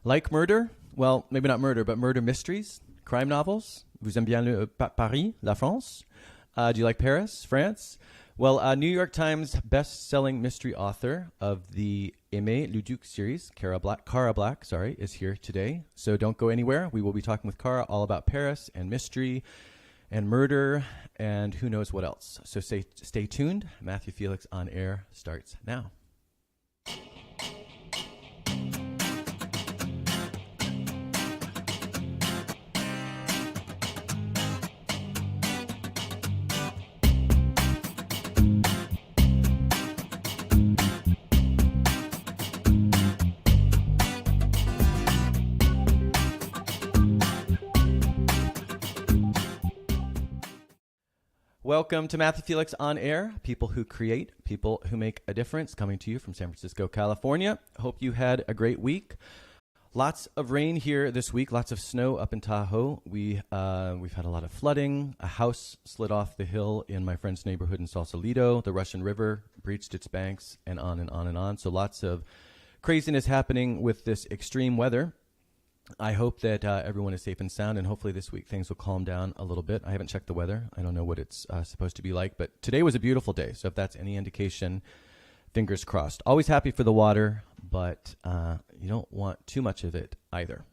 Like murder? Well, maybe not murder, but murder mysteries, crime novels. Vous aimez bien Paris, la France? Do you like Paris, France? Well, New York Times best-selling mystery author of the Aimée Leduc series, Cara Black, is here today. So don't go anywhere. We will be talking with Cara all about Paris and mystery and murder and who knows what else. So stay tuned. Matthew Felix on Air starts now. Welcome to Matthew Felix on Air, people who create, people who make a difference, coming to you from San Francisco, California. Hope you had a great week. Lots of rain here this week, lots of snow up in Tahoe. We've had a lot of flooding. A house slid off the hill in my friend's neighborhood in Sausalito. The Russian River breached its banks, and on and on and on. So lots of craziness happening with this extreme weather. I hope that everyone is safe and sound, and hopefully this week things will calm down a little bit. I haven't checked the weather. I don't know what it's supposed to be like, but today was a beautiful day. So if that's any indication, fingers crossed. Always happy for the water, but you don't want too much of it either.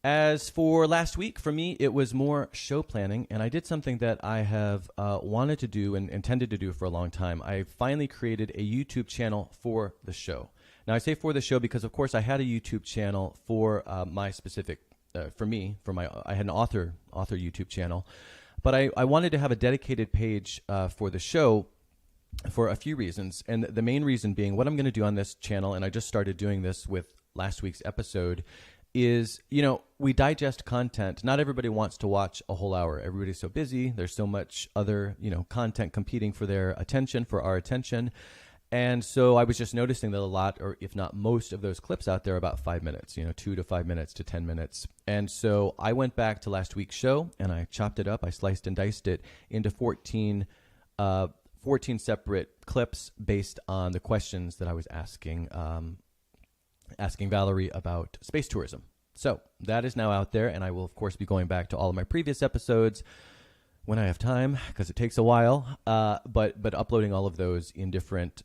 As for last week, for me, it was more show planning, and I did something that I have wanted to do and intended to do for a long time. I finally created a YouTube channel for the show. Now, I say for the show because, of course, I had a YouTube channel for my specific, I had an author YouTube channel, but I wanted to have a dedicated page for the show for a few reasons. And the main reason being what I'm going to do on this channel, and I just started doing this with last week's episode, is, we digest content. Not everybody wants to watch a whole hour. Everybody's so busy. There's so much other, content competing for their attention, for our attention. And so I was just noticing that a lot, or if not most of those clips out there are about 5 minutes, 2 to 5 minutes to 10 minutes. And so I went back to last week's show and I chopped it up. I sliced and diced it into 14 separate clips based on the questions that I was asking Valerie about space tourism. So that is now out there, and I will, of course, be going back to all of my previous episodes when I have time, because it takes a while, but uploading all of those in different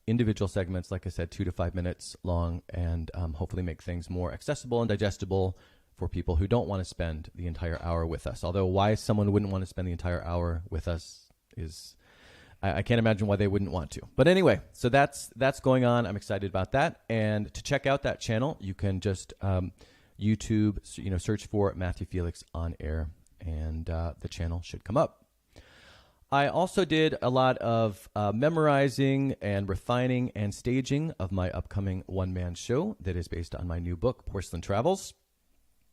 individual segments, like I said, 2 to 5 minutes long, and hopefully make things more accessible and digestible for people who don't want to spend the entire hour with us. Although why someone wouldn't want to spend the entire hour with us is, I can't imagine why they wouldn't want to. But anyway, so that's going on. I'm excited about that. And to check out that channel, you can just YouTube, search for Matthew Felix on Air, and the channel should come up. I also did a lot of memorizing and refining and staging of my upcoming one-man show that is based on my new book, Porcelain Travels.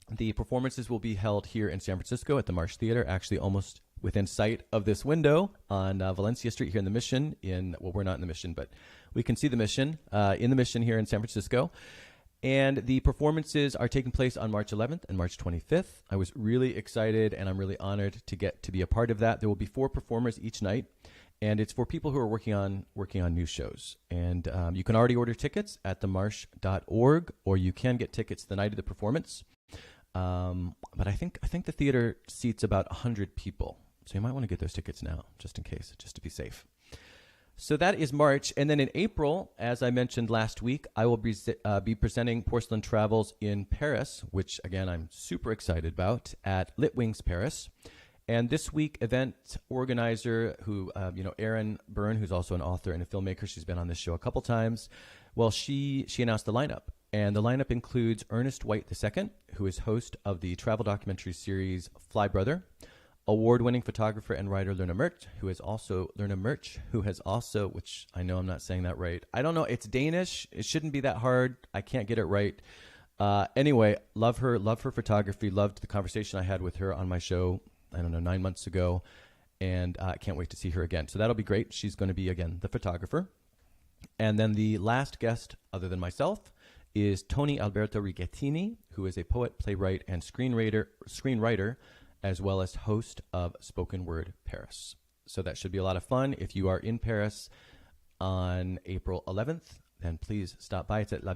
The performances will be held here in San Francisco at the Marsh Theater, actually almost within sight of this window on Valencia Street here in the Mission. We're not in the Mission, but we can see the Mission in the Mission here in San Francisco. And the performances are taking place on March 11th and March 25th. I was really excited, and I'm really honored to get to be a part of that. There will be 4 performers each night, and it's for people who are working on new shows. And you can already order tickets at themarsh.org, or you can get tickets the night of the performance. But I think the theater seats about 100 people, so you might want to get those tickets now, just in case, just to be safe. So that is March. And then in April, as I mentioned last week, I will be presenting Porcelain Travels in Paris, which, again, I'm super excited about, at Lit Wings Paris. And this week, event organizer who, Erin Byrne, who's also an author and a filmmaker, she's been on this show a couple times. Well, she announced the lineup. And the lineup includes Ernest White II, who is host of the travel documentary series Fly Brother, award-winning photographer and writer Lerna Merch, who has also, which I know I'm not saying that right. I don't know. It's Danish. It shouldn't be that hard. I can't get it right. Anyway, love her photography. Loved the conversation I had with her on my show, 9 months ago. And I can't wait to see her again. So that'll be great. She's going to be, again, the photographer. And then the last guest, other than myself, is Tony Alberto Rigatini, who is a poet, playwright, and screenwriter, as well as host of Spoken Word Paris. So that should be a lot of fun. If you are in Paris on April 11th, then please stop by. It's at La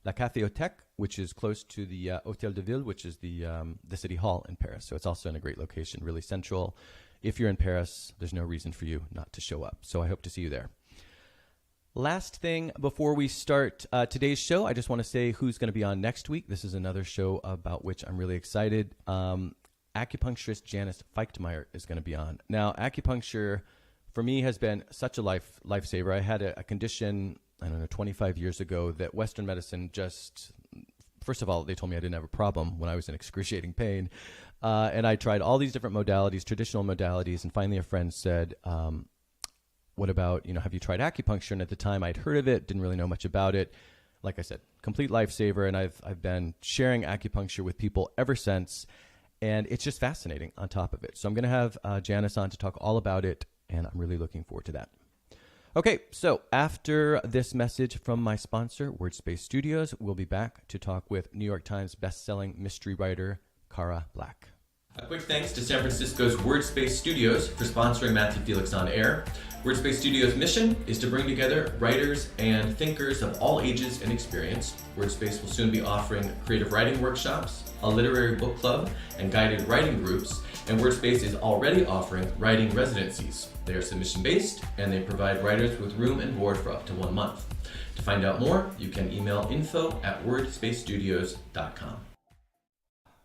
La Caféothèque, which is close to the Hôtel de Ville, which is the city hall in Paris. So it's also in a great location, really central. If you're in Paris, there's no reason for you not to show up. So I hope to see you there. Last thing before we start today's show, I just want to say who's going to be on next week. This is another show about which I'm really excited. Acupuncturist Janice Feichtmeyer is going to be on. Now, acupuncture for me has been such a lifesaver. I had a condition, 25 years ago that Western medicine just, first of all, they told me I didn't have a problem when I was in excruciating pain. And I tried all these different modalities, traditional modalities, and finally a friend said, what about, have you tried acupuncture? And at the time I'd heard of it, didn't really know much about it. Like I said, complete lifesaver, and I've been sharing acupuncture with people ever since, and it's just fascinating on top of it. So I'm going to have Janice on to talk all about it, and I'm really looking forward to that. Okay, so after this message from my sponsor, WordSpace Studios, we'll be back to talk with New York Times bestselling mystery writer Cara Black. A quick thanks to San Francisco's WordSpace Studios for sponsoring Matthew Felix on Air. WordSpace Studios' mission is to bring together writers and thinkers of all ages and experience. WordSpace will soon be offering creative writing workshops, a literary book club, and guided writing groups, and WordSpace is already offering writing residencies. They are submission-based, and they provide writers with room and board for up to 1 month. To find out more, you can email info@wordspacesstudios.com.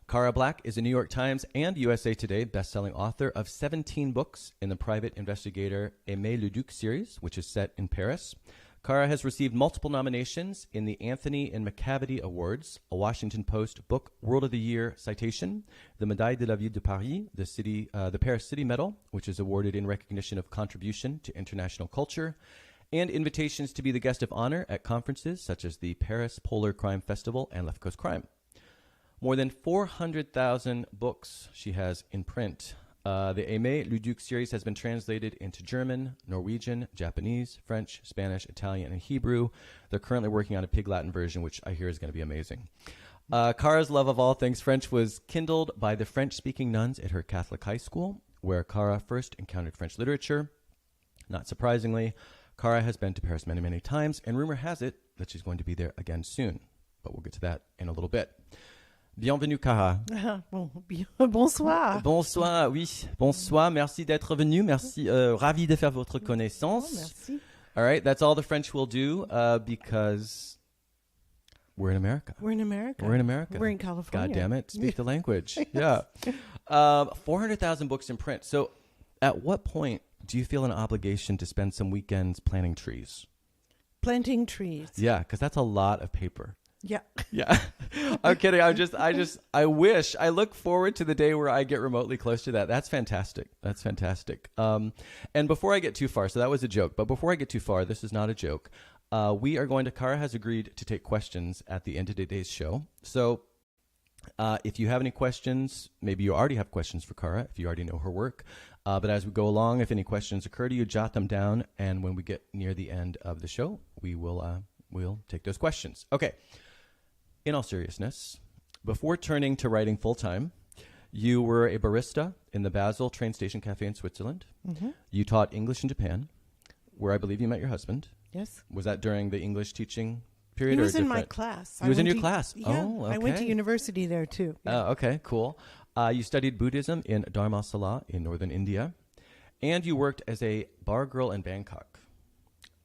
Cara Black is a New York Times and USA Today bestselling author of 17 books in the Private Investigator Aimée Leduc series, which is set in Paris. Cara has received multiple nominations in the Anthony and Macavity Awards, a Washington Post Book World of the Year citation, the Médaille de la Ville de Paris, the Paris City Medal, which is awarded in recognition of contribution to international culture, and invitations to be the guest of honor at conferences such as the Paris Polar Crime Festival and Left Coast Crime. More than 400,000 books she has in print. The Aimée Leduc series has been translated into German, Norwegian, Japanese, French, Spanish, Italian, and Hebrew. They're currently working on a Pig Latin version, which I hear is going to be amazing. Cara's love of all things French was kindled by the French-speaking nuns at her Catholic high school, where Cara first encountered French literature. Not surprisingly, Cara has been to Paris many, many times, and rumor has it that she's going to be there again soon. But we'll get to that in a little bit. Bienvenue, Cara. Bonsoir. Bonsoir, oui. Bonsoir. Merci d'être venu. Merci. Ravi de faire votre connaissance. Oh, merci. All right. That's all the French will do because we're in America. We're in America. We're in America. We're in California. God damn it. Speak the language. Yes. Yeah. 400,000 books in print. So at what point do you feel an obligation to spend some weekends planting trees? Planting trees. Yeah, because that's a lot of paper. Yeah. Yeah. I'm kidding. I look forward to the day where I get remotely close to that. That's fantastic. That's fantastic. And before I get too far, so that was a joke, but before I get too far, this is not a joke. Cara has agreed to take questions at the end of today's show. So if you have any questions, maybe you already have questions for Cara, if you already know her work. But as we go along, if any questions occur to you, jot them down. And when we get near the end of the show, we'll take those questions. Okay. In all seriousness, before turning to writing full-time, you were a barista in the Basel train station cafe in Switzerland. Mm-hmm. You taught English in Japan, where I believe you met your husband. Yes. Was that during the English teaching period? He was in my class. He was in your class? Yeah, oh, okay. I went to university there too. Yeah. Okay, cool. You studied Buddhism in Dharamsala in northern India, and you worked as a bar girl in Bangkok.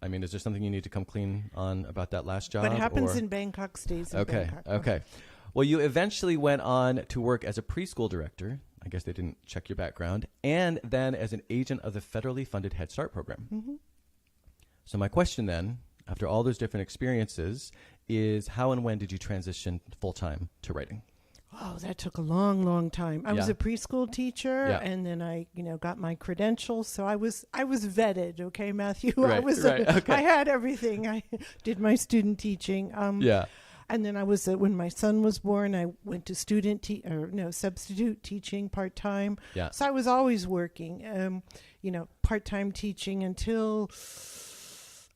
I mean, is there something you need to come clean on about that last job? What happens in Bangkok stays in Bangkok. Okay. Well, you eventually went on to work as a preschool director. I guess they didn't check your background. And then as an agent of the federally funded Head Start program. Mm-hmm. So my question then, after all those different experiences, is how and when did you transition full-time to writing? Oh, that took a long, long time. I was a preschool teacher, and then I, got my credentials. So I was vetted. Okay, Matthew. Right, I had everything. I did my student teaching. And then I was when my son was born, I went to substitute teaching part time. Yeah. So I was always working. Part time teaching until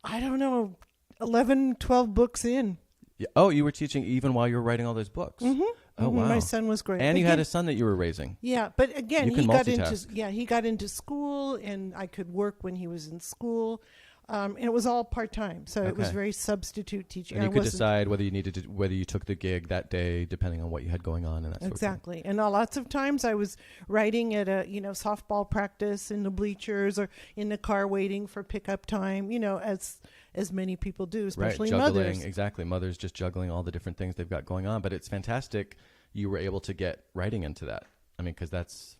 11, 12 books in. Yeah. Oh, you were teaching even while you were writing all those books. Mm-hmm. Oh, wow. My son was great. And you had a son that you were raising. Yeah, but again, he got into he got into school, and I could work when he was in school. And it was all part-time, so it was very substitute teaching. And you could decide whether you took the gig that day, depending on what you had going on and that sort of thing. Exactly. And lots of times I was writing at a, softball practice in the bleachers or in the car waiting for pickup time, as many people do, especially mothers. Exactly. Mothers just juggling all the different things they've got going on. But it's fantastic you were able to get writing into that. I mean, because that's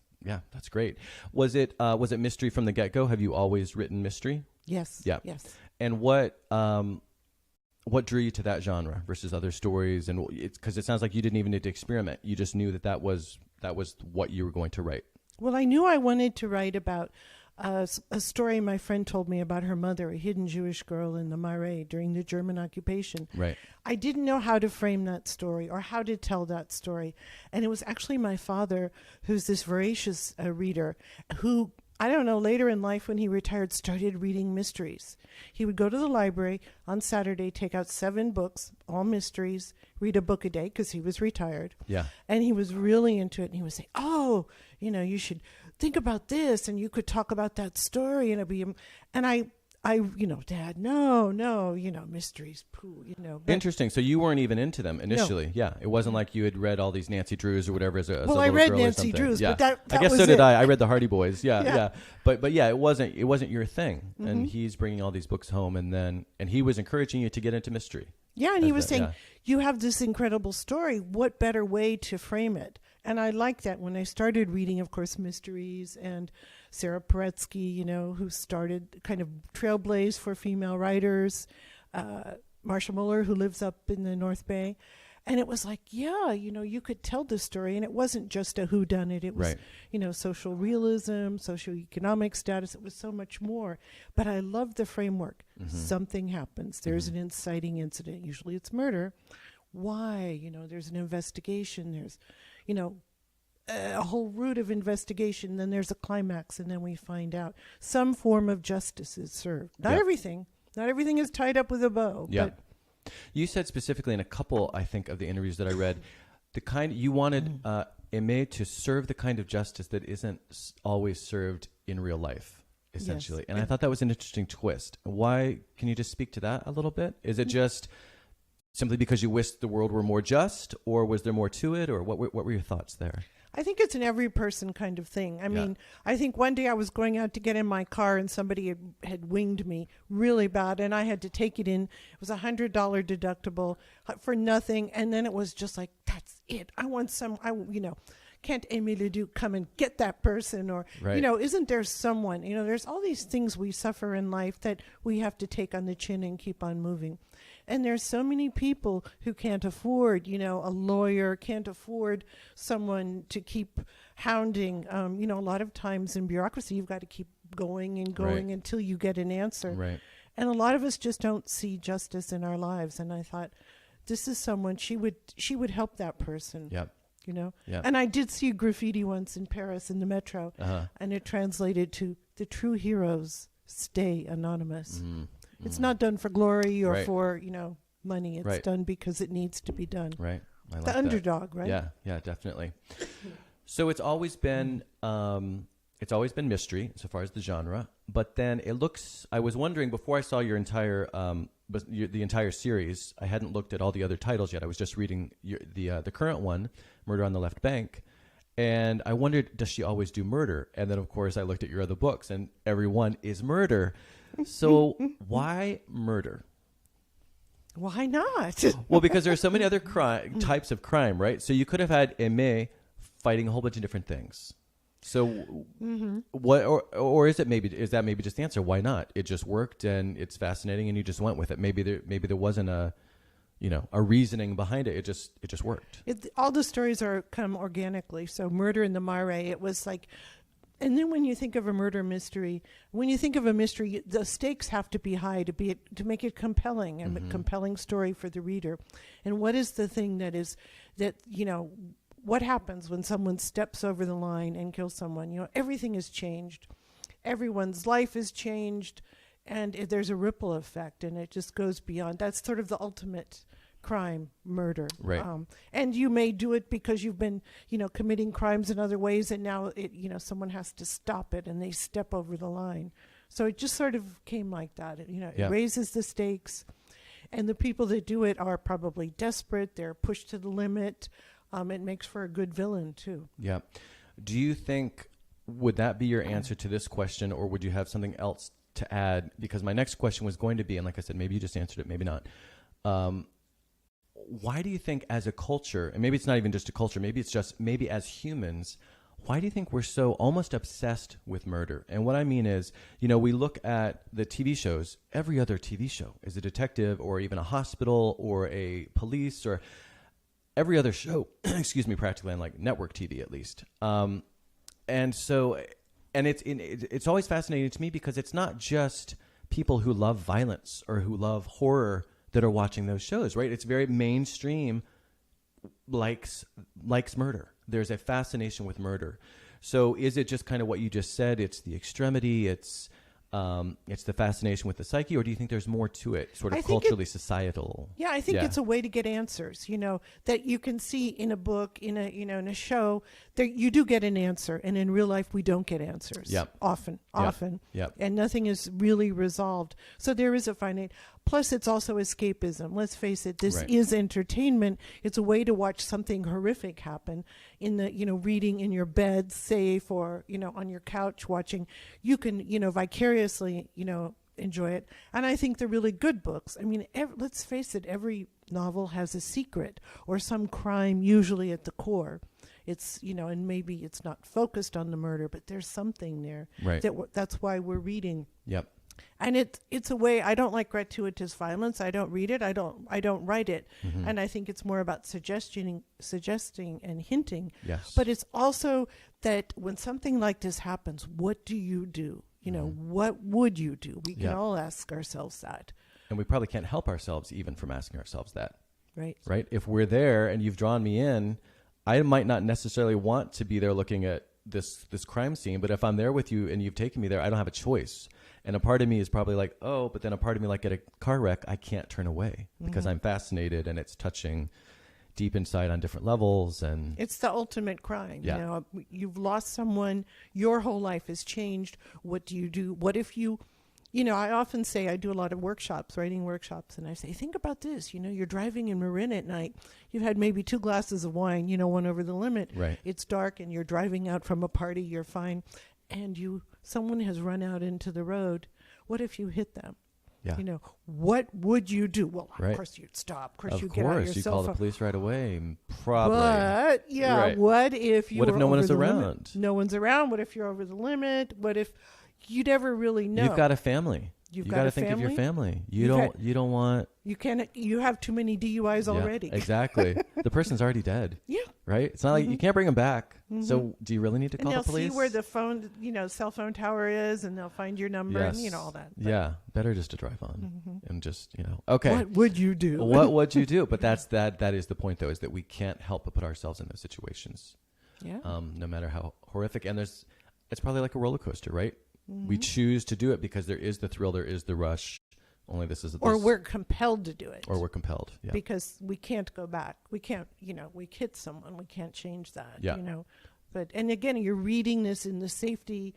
great. Was it mystery from the get-go? Have you always written mystery? Yes. Yeah. Yes. And what drew you to that genre versus other stories? And it's because it sounds like you didn't even need to experiment. You just knew that was what you were going to write. Well, I knew I wanted to write about a story my friend told me about her mother, a hidden Jewish girl in the Marais during the German occupation. Right. I didn't know how to frame that story or how to tell that story. And it was actually my father, who's this voracious reader, who, I don't know, later in life when he retired, started reading mysteries. He would go to the library on Saturday, take out 7 books, all mysteries, read a book a day because he was retired. Yeah. And he was really into it. And he would say, you should think about this, and you could talk about that story, and it'd be, and I, Dad, no, mysteries, poo, Interesting. So you weren't even into them initially. No. Yeah. It wasn't like you had read all these Nancy Drews or whatever as a little girl or something. Well, I read Nancy Drews, yeah. but that I guess was so did it. I. I read the Hardy Boys. Yeah. Yeah. But yeah, it wasn't your thing. Mm-hmm. And he's bringing all these books home, and he was encouraging you to get into mystery. Yeah. And he was saying, you have this incredible story. What better way to frame it? And I liked that when I started reading, of course, mysteries, and Sarah Paretsky, who started kind of trailblaze for female writers, Marcia Muller, who lives up in the North Bay. And it was like, you could tell this story, and it wasn't just a whodunit. It was, social realism, socioeconomic status. It was so much more. But I loved the framework. Mm-hmm. Something happens. There's an inciting incident. Usually it's murder. Why? There's an investigation. There's, a whole route of investigation. Then there's a climax, and then we find out some form of justice is served. Not everything. Not everything is tied up with a bow. Yeah. But you said specifically in a couple, I think, of the interviews that I read, you wanted Aimée to serve the kind of justice that isn't always served in real life, essentially. Yes. And I thought that was an interesting twist. Why? Can you just speak to that a little bit? Is it just simply because you wished the world were more just, or was there more to it, or what were your thoughts there? I think it's an every person kind of thing. I mean, I think one day I was going out to get in my car, and somebody had winged me really bad, and I had to take it in. It was $100 deductible for nothing, and then it was just like, that's it. I want can't Aimée Leduc come and get that person? Or, isn't there someone, there's all these things we suffer in life that we have to take on the chin and keep on moving. And there's so many people who can't afford, a lawyer, can't afford someone to keep hounding. A lot of times in bureaucracy, you've got to keep going and going until you get an answer. Right. And a lot of us just don't see justice in our lives. And I thought, this is someone, she would help that person. Yep. Yep. And I did see graffiti once in Paris in the metro, and it translated to "The true heroes stay anonymous." It's not done for glory or for money. It's done because it needs to be done. Right. I like the underdog, right? Yeah. Yeah. Definitely. So it's always been mystery so far as the genre, but then it looks. I was wondering before I saw your entire the entire series. I hadn't looked at all the other titles yet. I was just reading the current one, Murder on the Left Bank, and I wondered, does she always do murder? And then of course I looked at your other books, and every one is murder. So why murder? Why not? Well, because there are so many other types of crime, right? So you could have had Aimée fighting a whole bunch of different things. So what, or is that maybe just the answer? Why not? It just worked, and it's fascinating, and you just went with it. Maybe there wasn't a reasoning behind it. It just worked. All the stories come organically. So Murder in the Marais, it was like. And then when you think of a murder mystery, the stakes have to be high to make it compelling, and a compelling story for the reader. And what is the thing what happens when someone steps over the line and kills someone? Everything has changed. Everyone's life has changed, and there's a ripple effect, and it just goes beyond. That's sort of the ultimate crime, murder. Right. And you may do it because you've been, committing crimes in other ways, and now someone has to stop it, and they step over the line. So it just sort of came like that. It Yeah. raises the stakes. And the people that do it are probably desperate. They're pushed to the limit. It makes for a good villain, too. Yeah. Do you think, would that be your answer to this question, or would you have something else to add? Because my next question was going to be, and like I said, maybe you just answered it, maybe not. Why do you think as a culture, and maybe it's not even just a culture, maybe it's just, maybe as humans, why do you think we're so almost obsessed with murder? And what I mean is, we look at the TV shows, every other TV show is a detective or even a hospital or a police or every other show, excuse me, practically on like network TV at least. And so, and it's always fascinating to me because it's not just people who love violence or who love horror that are watching those shows, right? It's very mainstream, likes murder. There's a fascination with murder. So is it just kind of what you just said? It's the extremity, it's the fascination with the psyche, or do you think there's more to it, sort of culturally societal? Yeah, I think it's a way to get answers, that you can see in a book, in a show, that you do get an answer, and in real life we don't get answers. Often. Yep. And nothing is really resolved. So there is a finite. Plus, it's also escapism. Let's face it, this is entertainment. It's a way to watch something horrific happen in the, reading in your bed, safe, or, on your couch watching. You can, vicariously, enjoy it. And I think they're really good books. I mean, let's face it, every novel has a secret or some crime usually at the core. It's, and maybe it's not focused on the murder, but there's something there. Right. That's why we're reading. Yep. And it's a way. I don't like gratuitous violence. I don't read it. I don't write it. Mm-hmm. And I think it's more about suggesting and hinting. Yes. But it's also that when something like this happens, what do you do? What would you do? We can all ask ourselves that. And we probably can't help ourselves even from asking ourselves that. Right. Right. If we're there and you've drawn me in, I might not necessarily want to be there looking at this crime scene, but if I'm there with you and you've taken me there, I don't have a choice. And a part of me is probably like, oh, but then a part of me, like at a car wreck, I can't turn away because I'm fascinated and it's touching deep inside on different levels. And it's the ultimate crime. Yeah. You've lost someone, your whole life has changed. What do you do? What if you, I often say, I do a lot of writing workshops, and I say, think about this. You're driving in Marin at night. You've had maybe 2 glasses of wine, one over the limit. Right. It's dark and you're driving out from a party, you're fine. And someone has run out into the road. What if you hit them? Yeah. What would you do? Well, right. Of course you'd stop. Of course you get out your you cell call phone. the police right away. Probably. But right. What if you? What if were no one over is the around? Limit? No one's around. What if you're over the limit? What if you'd ever really know? You've got a family. You've you got to a think of your family? family. You don't want. You have too many DUIs already. Exactly. The person's already dead. Yeah. Right. It's not like you can't bring them back. So do you really need to call the police? And they'll see where the phone, cell phone tower is, and they'll find your number and all that. But yeah. Better just to drive on and just Okay. What would you do? What would you do? But that is the point, though, is that we can't help but put ourselves in those situations. Yeah. No matter how horrific, and it's probably like a roller coaster, right? We choose to do it because there is the thrill, there is the rush. Only this is or we're compelled to do it. Or we're compelled, yeah. Because we can't go back. We can't, we hit someone. We can't change that, yeah. But, and again, you're reading this in the safety,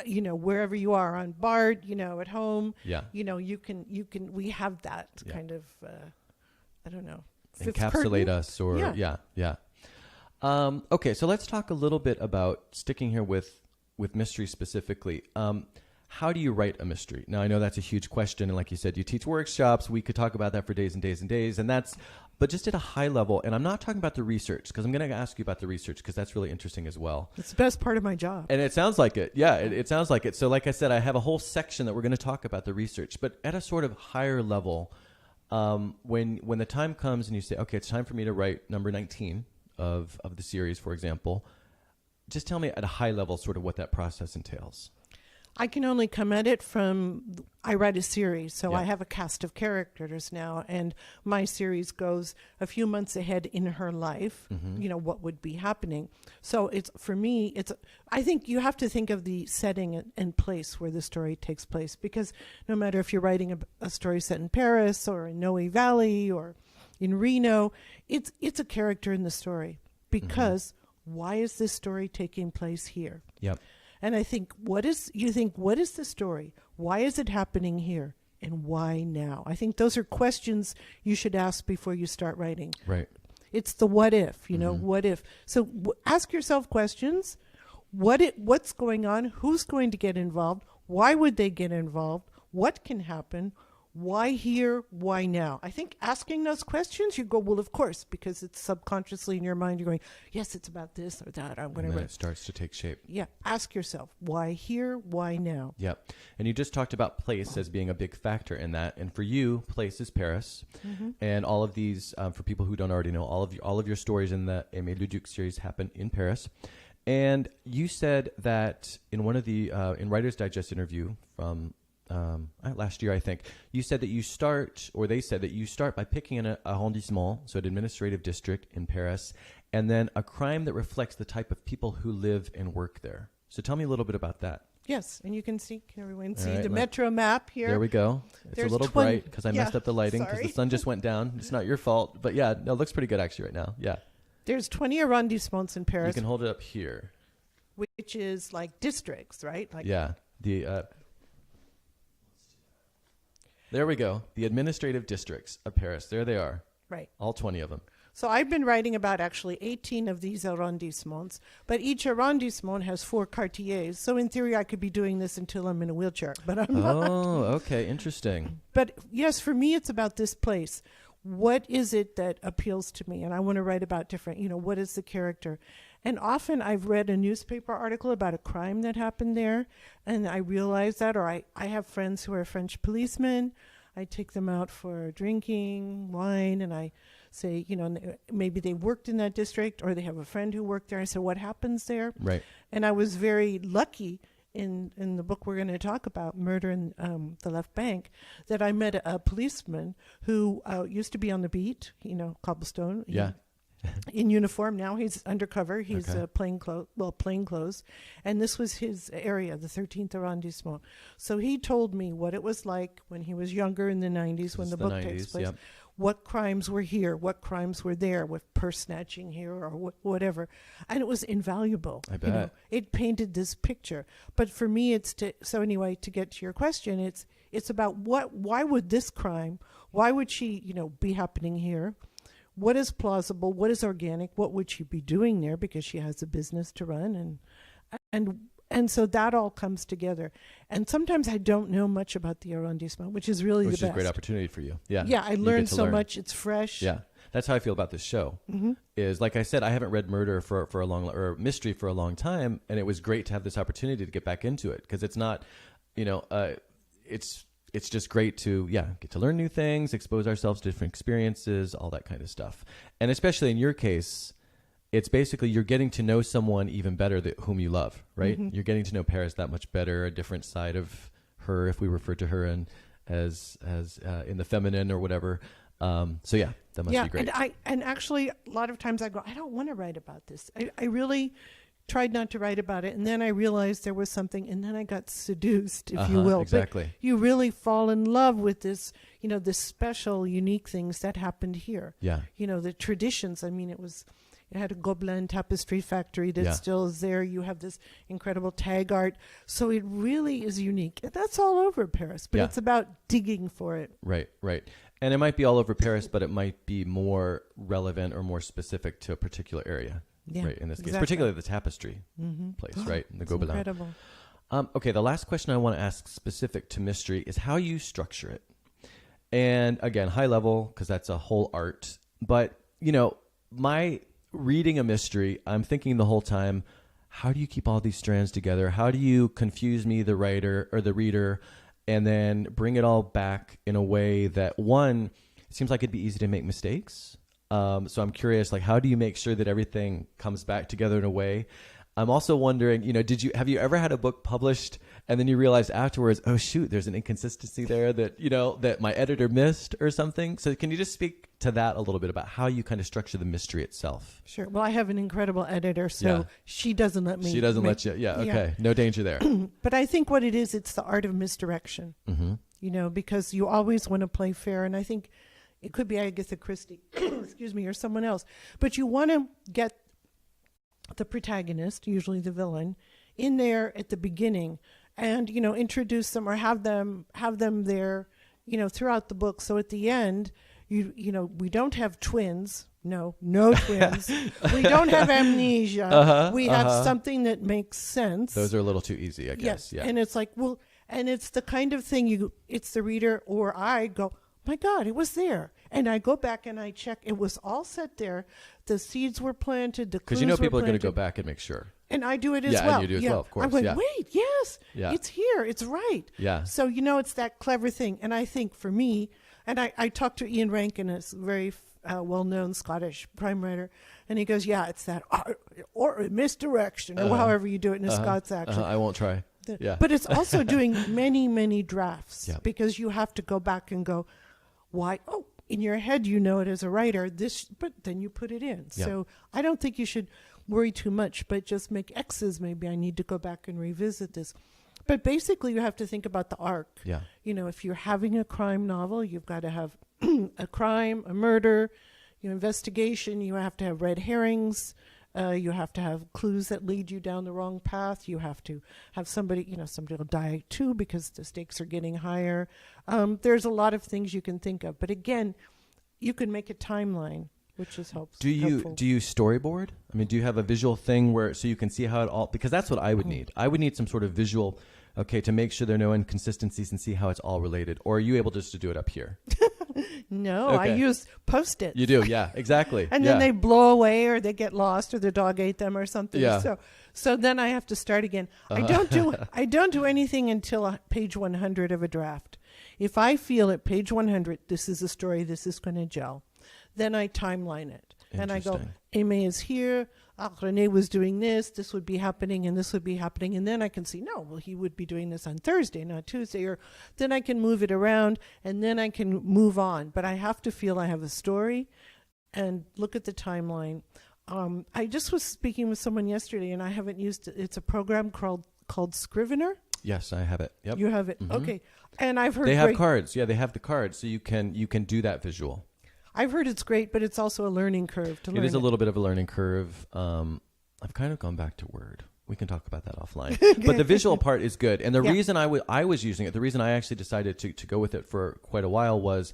wherever you are on BART, at home. Yeah. We have that kind of, I don't know. Encapsulate us or, yeah. Okay, so let's talk a little bit about sticking here with mystery specifically. How do you write a mystery? Now, I know that's a huge question, and like you said, you teach workshops. We could talk about that for days and days and days, but just at a high level, and I'm not talking about the research, because I'm going to ask you about the research, because that's really interesting as well. It's the best part of my job. And it sounds like it. Yeah, it sounds like it. So like I said, I have a whole section that we're going to talk about the research, but at a sort of higher level, when the time comes and you say, okay, it's time for me to write number 19 of the series, for example, just tell me at a high level sort of what that process entails. I can only come at it I write a series, so I have a cast of characters now, and my series goes a few months ahead in her life, what would be happening. So for me, I think you have to think of the setting and place where the story takes place, because no matter if you're writing a story set in Paris or in Noe Valley or in Reno, it's a character in the story, because why is this story taking place here? Yep. And I think, what is the story? Why is it happening here? And why now? I think those are questions you should ask before you start writing. Right. It's the what if, what if. So ask yourself questions. What's going on? Who's going to get involved? Why would they get involved? What can happen? Why here? Why now? I think asking those questions, you go, well, of course, because it's subconsciously in your mind. You're going, yes, it's about this or that. I'm going to. And then it starts to take shape. Yeah. Ask yourself, why here? Why now? Yep. And you just talked about place as being a big factor in that. And for you, place is Paris. And all of these, for people who don't already know, all of your stories in the Aimée Leduc series happen in Paris. And you said that in one of the in Writer's Digest interview from last year, I think, you said that they said that you start by picking an arrondissement, so an administrative district in Paris, and then a crime that reflects the type of people who live and work there. So tell me a little bit about that. Yes, and you can everyone see right, the metro map here. There we go. It's There's a little 20 bright because I messed up the lighting because the sun just went down. It's not your fault. But yeah, no, it looks pretty good actually right now. Yeah. There's 20 arrondissements in Paris. You can hold it up here. Which is like districts, right? Like yeah. There we go. The administrative districts of Paris. There they are. Right. All 20 of them. So I've been writing about actually 18 of these arrondissements, but each arrondissement has 4 quartiers. So in theory, I could be doing this until I'm in a wheelchair, but I'm not. Oh, okay. Interesting. But yes, for me, it's about this place. What is it that appeals to me? And I want to write about different, what is the character? And often I've read a newspaper article about a crime that happened there, and I realize that, or I have friends who are French policemen. I take them out for drinking wine, and I say, maybe they worked in that district, or they have a friend who worked there. I said, what happens there? Right. And I was very lucky in the book we're going to talk about, Murder in the Left Bank, that I met a policeman who used to be on the beat, cobblestone. Yeah. In uniform. Now he's undercover. He's Okay. plain clothes. And this was his area, the 13th arrondissement. So he told me what it was like when he was younger in the 90s, when the book 90s, takes place. yep. What crimes were here, what crimes were there, with purse snatching here or whatever. And it was invaluable. I bet. It painted this picture. But for me, to get to your question, it's about why would this crime, why would she, be happening here? What is plausible? What is organic? What would she be doing there? Because she has a business to run, and so that all comes together. And sometimes I don't know much about the arrondissement, which is really Which the is best. a great opportunity for you. Yeah. Yeah, I You learned get to so learn. much. It's fresh. Yeah. That's how I feel about this show. Is like I said, I haven't read murder for a long or mystery for a long time, and it was great to have this opportunity to get back into it because it's not, it's just great to get to learn new things, expose ourselves to different experiences, all that kind of stuff. And especially in your case, it's basically you're getting to know someone even better whom you love, right? You're getting to know Paris that much better, a different side of her, if we refer to her as in the feminine or whatever. So yeah, that must be great. And actually, a lot of times I go, I don't want to write about this. I really tried not to write about it, and then I realized there was something, and then I got seduced, if you will. Exactly. But you really fall in love with this, this special, unique things that happened here. Yeah. The traditions. I mean, it had a Gobelin tapestry factory that still is there. You have this incredible tag art. So it really is unique. And that's all over Paris, but it's about digging for it. Right. And it might be all over Paris, but it might be more relevant or more specific to a particular area. Yeah, right, in this case, exactly. particularly the tapestry place, right? The It's Gobelin. incredible. Okay, the last question I want to ask specific to mystery is how you structure it. And again, high level, because that's a whole art. But, my reading a mystery, I'm thinking the whole time, how do you keep all these strands together? How do you confuse me, the writer or the reader, and then bring it all back in a way that, one, it seems like it'd be easy to make mistakes. So I'm curious, how do you make sure that everything comes back together in a way? I'm also wondering, have you ever had a book published and then you realize afterwards, oh shoot, there's an inconsistency there that, that my editor missed or something? So can you just speak to that a little bit about how you kind of structure the mystery itself? Sure. Well, I have an incredible editor, so she doesn't let me. She doesn't let you. Yeah. Okay. No danger there. But I think what it is, it's the art of misdirection, because you always want to play fair. And I think it could be Agatha Christie, excuse me, or someone else. But you want to get the protagonist, usually the villain, in there at the beginning, and introduce them or have them there, throughout the book. So at the end, we don't have twins. No twins. We don't have amnesia. We have something that makes sense. Those are a little too easy, I guess. Yes. Yeah. And it's like, and it's the kind of thing it's the reader or I go, my God, it was there. And I go back and I check. It was all set there. The seeds were planted. The clues Because people are going to go back and make sure. And I do it as well. Yeah, and you do as well, of course. I went, wait, yes, it's here. It's right. Yeah. So, it's that clever thing. And I think for me, and I talked to Ian Rankin, a very well-known Scottish crime writer, and he goes, it's that or misdirection, or however you do it in a Scots accent. I won't try. But it's also doing many, many drafts because you have to go back and go, why? Oh, in your head, it as a writer, but then you put it in. Yeah. So I don't think you should worry too much, but just make X's. Maybe I need to go back and revisit this. But basically, you have to think about the arc. Yeah. If you're having a crime novel, you've got to have a crime, a murder, investigation. You have to have red herrings. You have to have clues that lead you down the wrong path. You have to have somebody will die too because the stakes are getting higher. There's a lot of things you can think of. But again, you can make a timeline, which is helpful. Do you storyboard? I mean, do you have a visual thing so you can see how it all, because that's what I would need. I would need some sort of visual, to make sure there are no inconsistencies and see how it's all related. Or are you able just to do it up here? No, I use Post-its. You do, yeah, exactly. And then they blow away or they get lost or the dog ate them or something. Yeah. So then I have to start again. I don't do anything until page 100 of a draft. If I feel at page 100, this is a story, this is going to gel, then I timeline it. And I go, Aimée is here. René was doing this would be happening, and this would be happening. And then I can see, he would be doing this on Thursday, not Tuesday. Or then I can move it around, and then I can move on. But I have to feel I have a story and look at the timeline. I just was speaking with someone yesterday, and I haven't used it. It's a program called Scrivener. Yes, I have it. Yep. You have it? Mm-hmm. Okay. And I've heard they have cards. Yeah, they have the cards, so you can do that visual. I've heard it's great, but it's also a learning curve to learn. It is a little bit of a learning curve. I've kind of gone back to Word. We can talk about that offline. But the visual part is good. And the reason I was using it, the reason I actually decided to go with it for quite a while was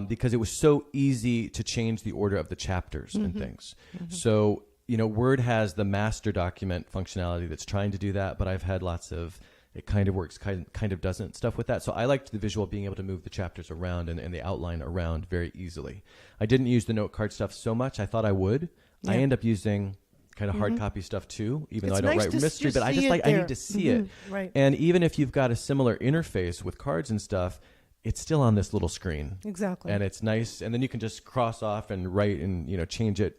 because it was so easy to change the order of the chapters and things. Mm-hmm. So, Word has the master document functionality that's trying to do that, but I've had lots of it kind of works, kind of doesn't stuff with that. So I liked the visual, being able to move the chapters around and the outline around very easily. I didn't use the note card stuff so much. I thought I would. Yeah. I end up using kind of hard copy stuff too, even though I don't write mystery, but I need to see it. Right. And even if you've got a similar interface with cards and stuff, it's still on this little screen. Exactly. And it's nice. And then you can just cross off and write and, change it.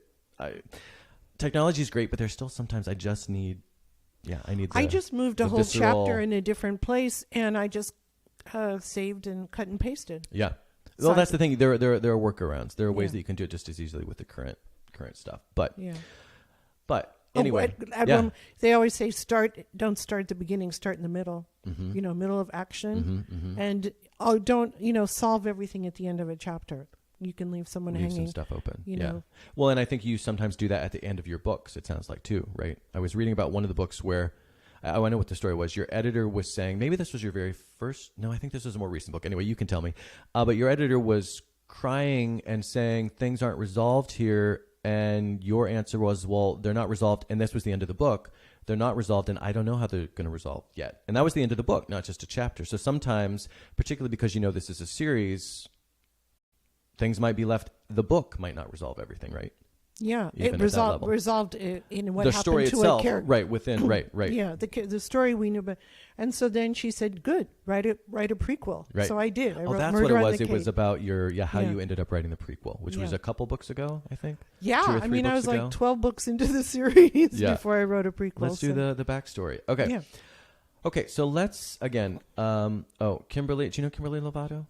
Technology is great, but there's still sometimes I just need I just moved a whole chapter in a different place, and I just saved and cut and pasted. Yeah. Well, that's the thing. There are workarounds. There are ways that you can do it just as easily with the current stuff. But anyway, they always say don't start at the beginning, start in the middle. Mm-hmm. Middle of action, and don't solve everything at the end of a chapter. You can leave someone hanging. Some stuff open. Yeah. Well, and I think you sometimes do that at the end of your books, it sounds like, too, right? I was reading about one of the books where, I know what the story was. Your editor was saying, maybe this was your very first, no, I think this was a more recent book. Anyway, you can tell me. But your editor was crying and saying, things aren't resolved here. And your answer was, well, they're not resolved. And this was the end of the book. They're not resolved, and I don't know how they're going to resolve yet. And that was the end of the book, not just a chapter. So sometimes, particularly because this is a series, things might be left. The book might not resolve everything, right? Yeah, it resolved in what the happened story to itself, a character. Right, within, right. Yeah, the story we knew about. And so then she said, good, write a prequel. Right. So I did. I wrote that's Murder what it was. on the It was Cape. about how you ended up writing the prequel, which was a couple books ago, I think. Yeah, 2 or 3 I was books ago. like 12 books into the series before I wrote a prequel. Let's do the backstory. Okay. Yeah. Okay, so let's, again, Kimberly, do you know Kimberly Lovato?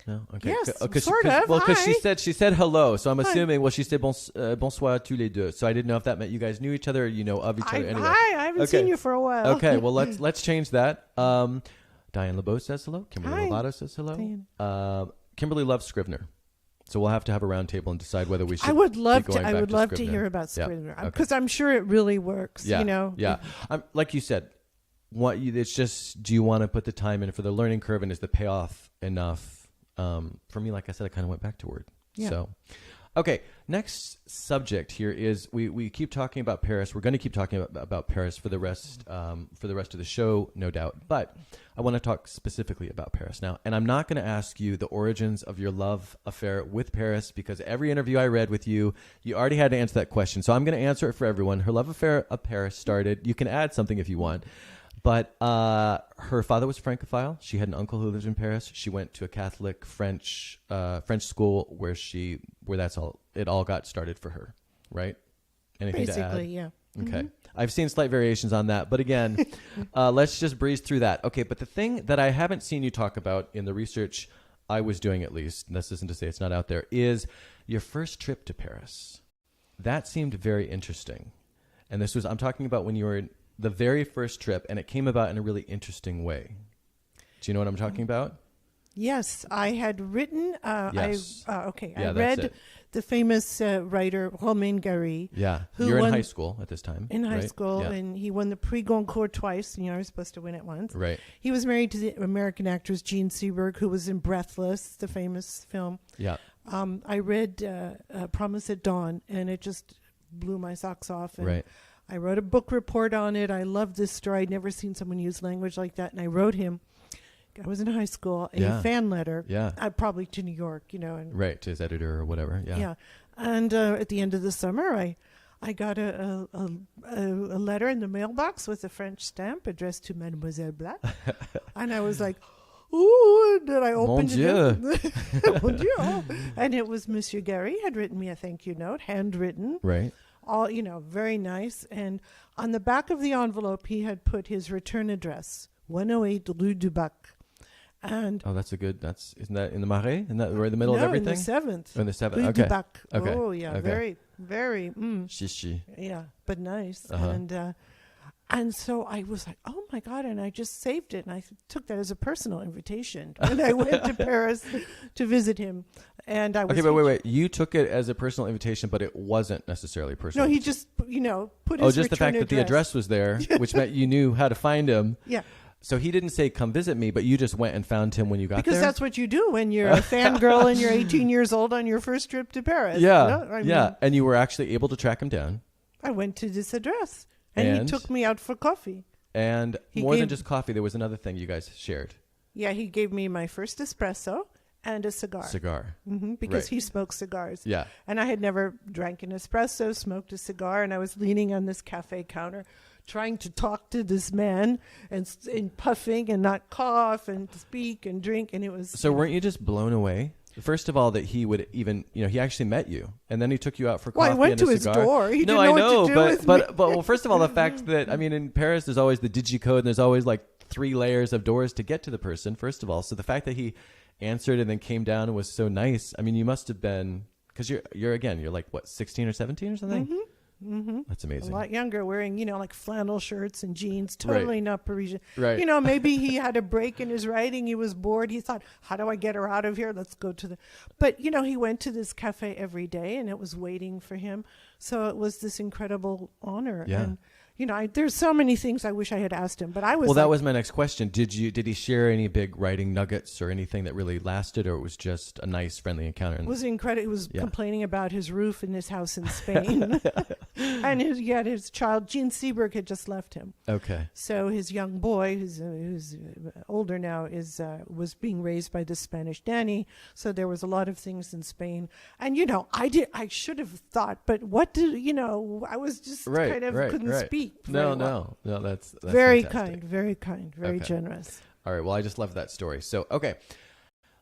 No. Okay. Yes, sort of. Well, because Hi. she said hello, so I'm assuming. Well, she said bonsoir tous les deux. So I didn't know if that meant you guys knew each other, or of each other. Anyway. Hi, I haven't seen you for a while. Okay. Well, let's change that. Diane LeBeau says hello. Kimberly Lovato says hello. Kimberly loves Scrivener. So we'll have to have a round table and decide whether we should. I would love be to. going I back would to love to Scrivener. hear about Yeah. Scrivener Okay. because I'm sure it really works. Yeah. You know. Yeah. Like you said, it's just, do you want to put the time in for the learning curve, and is the payoff enough? For me, like I said, I kind of went back to Word. Yeah. So, okay. Next subject here is we keep talking about Paris. We're going to keep talking about Paris for the rest of the show, no doubt. But I want to talk specifically about Paris now. And I'm not going to ask you the origins of your love affair with Paris, because every interview I read with you, you already had to answer that question. So I'm going to answer it for everyone. Her love affair of Paris started. You can add something if you want. But her father was Francophile. She had an uncle who lived in Paris. She went to a Catholic French school where it all got started for her, right? Anything to add? Basically, yeah. Okay. I've seen slight variations on that. But again, let's just breeze through that. Okay, but the thing that I haven't seen you talk about in the research I was doing, at least, and this isn't to say it's not out there, is your first trip to Paris. That seemed very interesting. And I'm talking about when you were the very first trip, and it came about in a really interesting way. Do you know what I'm talking about? Yes, I had written. Yes. I that's read it. the famous writer Romain Gary. Yeah, who you're in won high school at this time. In high right? school, Yeah. and he won the Prix Goncourt twice. You know, I was supposed to win it once. Right. He was married to the American actress Jean Seberg, who was in Breathless, the famous film. Yeah. I read Promise at Dawn, and it just blew my socks off. And Right. I wrote a book report on it. I loved this story. I'd never seen someone use language like that. And I wrote him, I was in high school, a fan letter. Yeah. Probably to New York, you know. And Right, to his editor or whatever. Yeah. yeah. And at the end of the summer, I got a letter in the mailbox with a French stamp addressed to Mademoiselle Black. And I was like, ooh, and then I opened it. Mon Dieu. Oh. And it was Monsieur Gary had written me a thank you note, handwritten. Right. All, you know, very nice. And on the back of the envelope, he had put his return address, 108 Rue du Bac. And that's isn't that in the Marais? Isn't that right in the middle of everything? in the seventh. In the seventh. Rue Okay. du Bac. Okay. Oh, yeah. Okay. Very, very, Shishi. yeah, but nice. Uh-huh. And so I was like, oh my God. And I just saved it. And I took that as a personal invitation when I went to Paris to visit him. And I was. Okay, but wait. You took it as a personal invitation, but it wasn't necessarily personal. No, he just, put his just the fact that the address was there, which meant you knew how to find him. Yeah. So he didn't say, come visit me, but you just went and found him when you got there? Because that's what you do when you're a fangirl and you're 18 years old on your first trip to Paris. Yeah. You know? I mean, and you were actually able to track him down. I went to this address. And he took me out for coffee. And more than just coffee, there was another thing you guys shared. Yeah, he gave me my first espresso and a cigar. Because he smokes cigars. Yeah. And I had never drank an espresso, smoked a cigar, and I was leaning on this cafe counter trying to talk to this man and puffing and not cough and speak and drink. And it was... So weren't you just blown away? First of all, that he would even, he actually met you, and then he took you out for coffee I went and to a his cigar. door. He didn't know what to do with me. But well, first of all, the fact that in Paris, there's always the digicode, and there's always like 3 layers of doors to get to the person. First of all, so the fact that he answered and then came down and was so nice. I mean, you must have been, because you're like what, 16 or 17 or something. That's amazing. A lot younger, wearing, like flannel shirts and jeans, totally not Parisian. Right. Maybe he had a break in his writing. He was bored. He thought, how do I get her out of here? Let's go to But, he went to this cafe every day and it was waiting for him. So it was this incredible honor. Yeah. And, there's so many things I wish I had asked him, but I was. Well, that was my next question. Did he share any big writing nuggets or anything that really lasted, or it was just a nice, friendly encounter? It was incredible. He was complaining about his roof in his house in Spain, and his child Jean Seberg had just left him. Okay. So his young boy, who's older now, was being raised by the Spanish nanny. So there was a lot of things in Spain, and I should have thought, but what did I was just couldn't speak. No, that's very fantastic. very kind, very generous. All right, well, I just love that story. So, okay,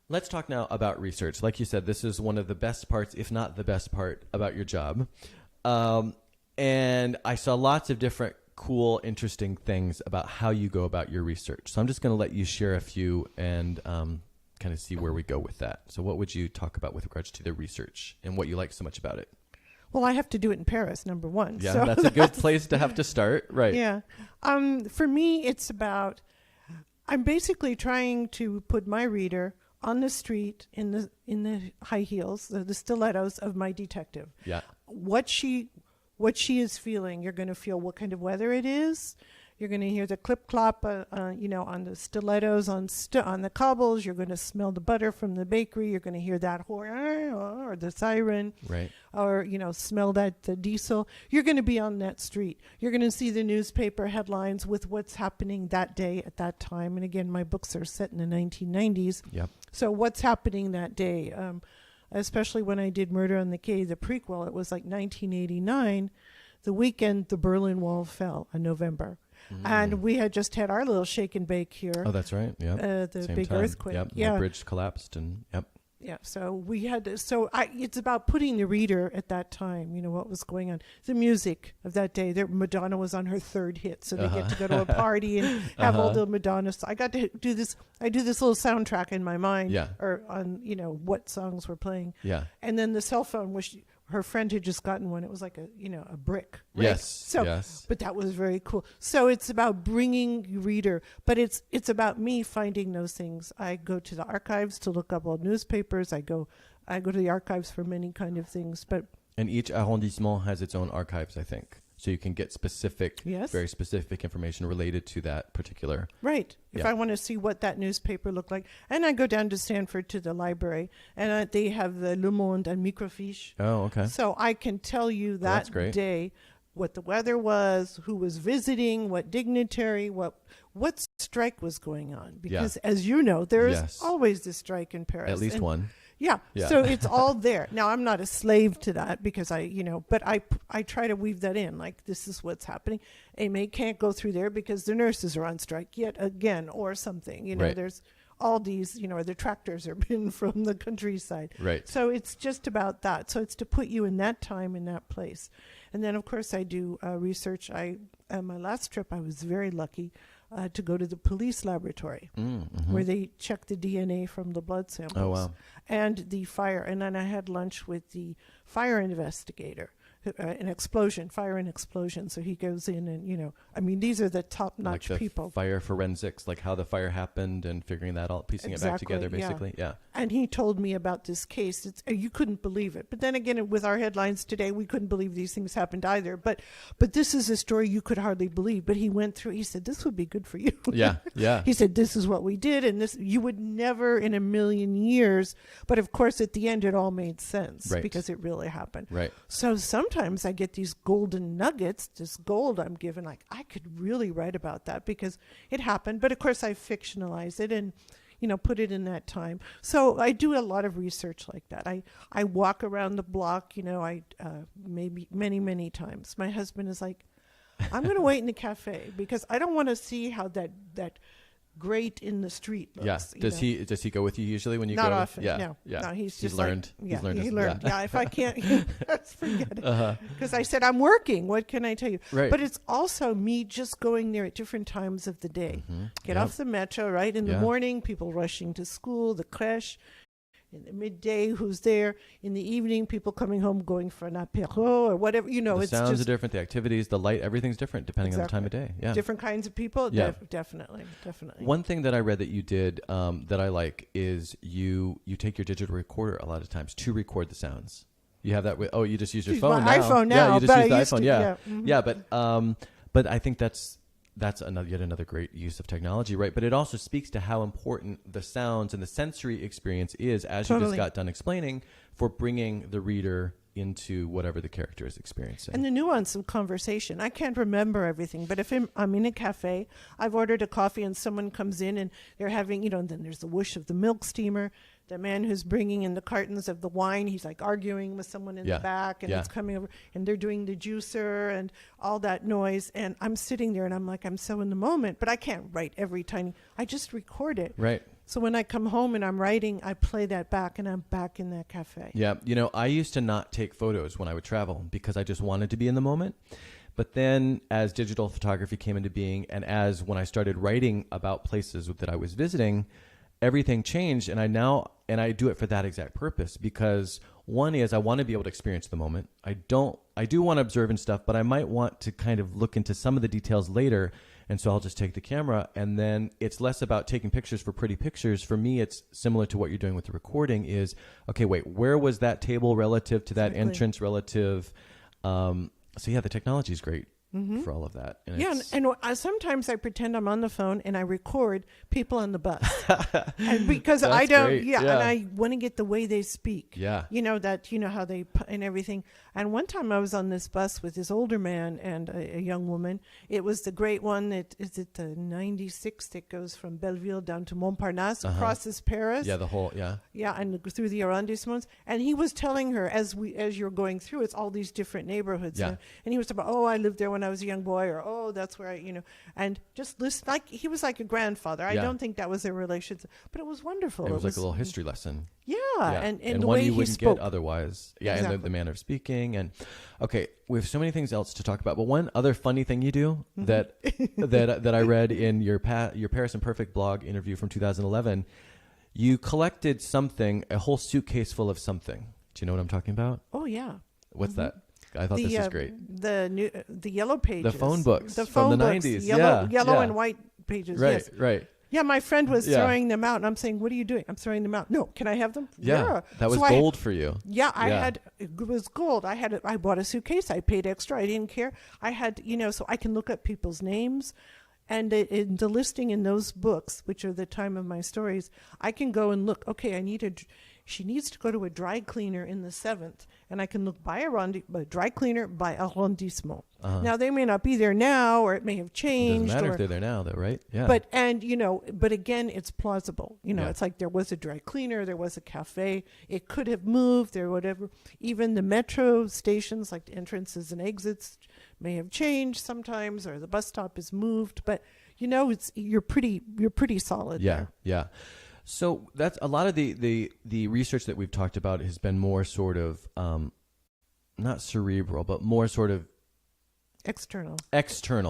let's talk now about research. Like you said, this is one of the best parts, if not the best part, about your job. And I saw lots of different cool, interesting things about how you go about your research. So I'm just going to let you share a few and kind of see where we go with that. So what would you talk about with regards to the research and what you like so much about it? Well, I have to do it in Paris, number one. Yeah, so that's a good place to have to start. Right. Yeah. For me, it's about, I'm basically trying to put my reader on the street in the high heels, the stilettos of my detective. Yeah. What she is feeling. You're going to feel what kind of weather it is. You're going to hear the clip clop, on the stilettos on the cobbles. You're going to smell the butter from the bakery. You're going to hear that horn or the siren, right? Or smell the diesel. You're going to be on that street. You're going to see the newspaper headlines with what's happening that day at that time. And again, my books are set in the 1990s. Yep. So what's happening that day? Especially when I did Murder on the Quay, the prequel, it was like 1989. The weekend the Berlin Wall fell in November. And we had just had our little shake and bake here. Oh, that's right. Yeah. The Same big time. earthquake. Yep. Yeah. The bridge collapsed, and yep. Yeah. So we had. It's about putting the reader at that time. What was going on. The music of that day. Madonna was on her third hit, so they get to go to a party and have all the Madonna. So I got to do this. I do this little soundtrack in my mind. Yeah. Or on what songs were playing. Yeah. And then the cell phone, which her friend had just gotten one. It was like a brick. Right? Yes. So, yes. But that was very cool. So it's about bringing reader, but it's about me finding those things. I go to the archives to look up old newspapers. I go to the archives for many kind of things. And each arrondissement has its own archives, I think. So you can get very specific information related to that particular. Right. If I want to see what that newspaper looked like. And I go down to Stanford to the library, and they have the Le Monde and Microfiche. Oh, okay. So I can tell you that day what the weather was, who was visiting, what dignitary, what strike was going on. Because as you know, there is always the strike in Paris. At least one. Yeah. So it's all there. Now, I'm not a slave to that because but I try to weave that in. Like, this is what's happening. Aimée can't go through there because the nurses are on strike yet again or something. There's all these, the tractors are in from the countryside. Right. So it's just about that. So it's to put you in that time, in that place. And then, of course, I do research. My last trip, I was very lucky to go to the police laboratory where they check the DNA from the blood samples. Oh, wow. And the fire. And then I had lunch with the fire investigator, fire and explosion. So he goes in and, these are the top-notch people. Fire forensics, like how the fire happened and figuring that out, piecing it back together, basically. Yeah. And he told me about this case. You couldn't believe it. But then again, with our headlines today, we couldn't believe these things happened either. But this is a story you could hardly believe. But he went through, he said, this would be good for you. Yeah, yeah. He said, this is what we did. And this, you would never in a million years. But of course, at the end, it all made sense because it really happened. Right. So sometimes I get these golden nuggets, this gold I'm given, like I could really write about that because it happened. But of course, I fictionalize it and put it in that time. So I do a lot of research like that. I walk around the block, maybe many times. My husband is like, I'm going to wait in the cafe because I don't want to see how that grate in the street looks. Yeah. Does he go with you usually when you Not go? Not often. Yeah. No, he's learned. Like, he's learned. He learned. Yeah. If I can't, forget it. Because I said I'm working. What can I tell you? Right. But it's also me just going there at different times of the day. Get off the metro. Right in the morning, people rushing to school, the crèche. In the midday, who's there? In the evening, people coming home, going for an apéro or whatever. The it's sounds just are different. The activities, the light, everything's different depending on the time of day. Yeah. Different kinds of people. Yeah. Definitely. One thing that I read that you did that I like is you take your digital recorder a lot of times to record the sounds. You have that with, you just use your phone my now. iPhone now. Yeah, you just use the iPhone. To, yeah. Mm-hmm. Yeah, but I think that's yet another great use of technology, right? But it also speaks to how important the sounds and the sensory experience is, as you just got done explaining, for bringing the reader into whatever the character is experiencing. And the nuance of conversation. I can't remember everything, but if I'm in a cafe, I've ordered a coffee and someone comes in and they're having, and then there's the whoosh of the milk steamer. The man who's bringing in the cartons of the wine, he's like arguing with someone in the back, and it's coming over, and they're doing the juicer and all that noise. And I'm sitting there and I'm like, I'm so in the moment, but I can't write I just record it. Right. So when I come home and I'm writing, I play that back and I'm back in that cafe. Yeah. I used to not take photos when I would travel because I just wanted to be in the moment. But then as digital photography came into being and when I started writing about places that I was visiting, everything changed, and I do it for that exact purpose, because one is I want to be able to experience the moment. I do want to observe and stuff, but I might want to kind of look into some of the details later. And so I'll just take the camera, and then it's less about taking pictures for pretty pictures. For me, it's similar to what you're doing with the recording is, okay, wait, where was that table relative to that entrance relative? So yeah, the technology is great. For all of that. And sometimes I pretend I'm on the phone and I record people on the bus. And because I don't, great. and I want to get the way they speak. Yeah. How they, and everything. And one time I was on this bus with this older man and a young woman. It was the great one is it the 96 that goes from Belleville down to Montparnasse, crosses Paris. Yeah, the whole, Yeah, and through the arrondissements. And he was telling her, as you're going through, it's all these different neighborhoods. Yeah. And he was talking about, I lived there when I was a young boy, or that's where and just listen, like he was like a grandfather. I don't think that was their relationship, but it was wonderful. It was like a little history lesson. Yeah. And the one way you he wouldn't spoke get otherwise. Yeah, exactly. and the manner of speaking. And okay, we have so many things else to talk about, but one other funny thing you do that I read in your Paris Imperfect blog interview from 2011, you collected a whole suitcase full of something. Do you know what I'm talking about? Oh yeah. What's that? I thought this was great. The yellow pages. The phone books the from phone the books, 90s. Yellow and white pages. Right, yes. right. Yeah, my friend was throwing them out, and I'm saying, "What are you doing?" I'm throwing them out. No, can I have them? Yeah. That was gold for you. Yeah, it was gold. I bought a suitcase. I paid extra. I didn't care. I had, so I can look up people's names. And in the listing in those books, which are the time of my stories, I can go and look. Okay, she needs to go to a dry cleaner in the 7th, and I can look by dry cleaner by arrondissement. Now they may not be there now, or it may have changed. It doesn't matter if they're there now, though, right? Yeah. But again, it's plausible. It's like there was a dry cleaner, there was a cafe. It could have moved or whatever. Even the metro stations, like the entrances and exits, may have changed sometimes, or the bus stop is moved. But you're pretty solid. Yeah, there. yeah. So that's a lot of the research that we've talked about has been more sort of not cerebral, but more sort of external.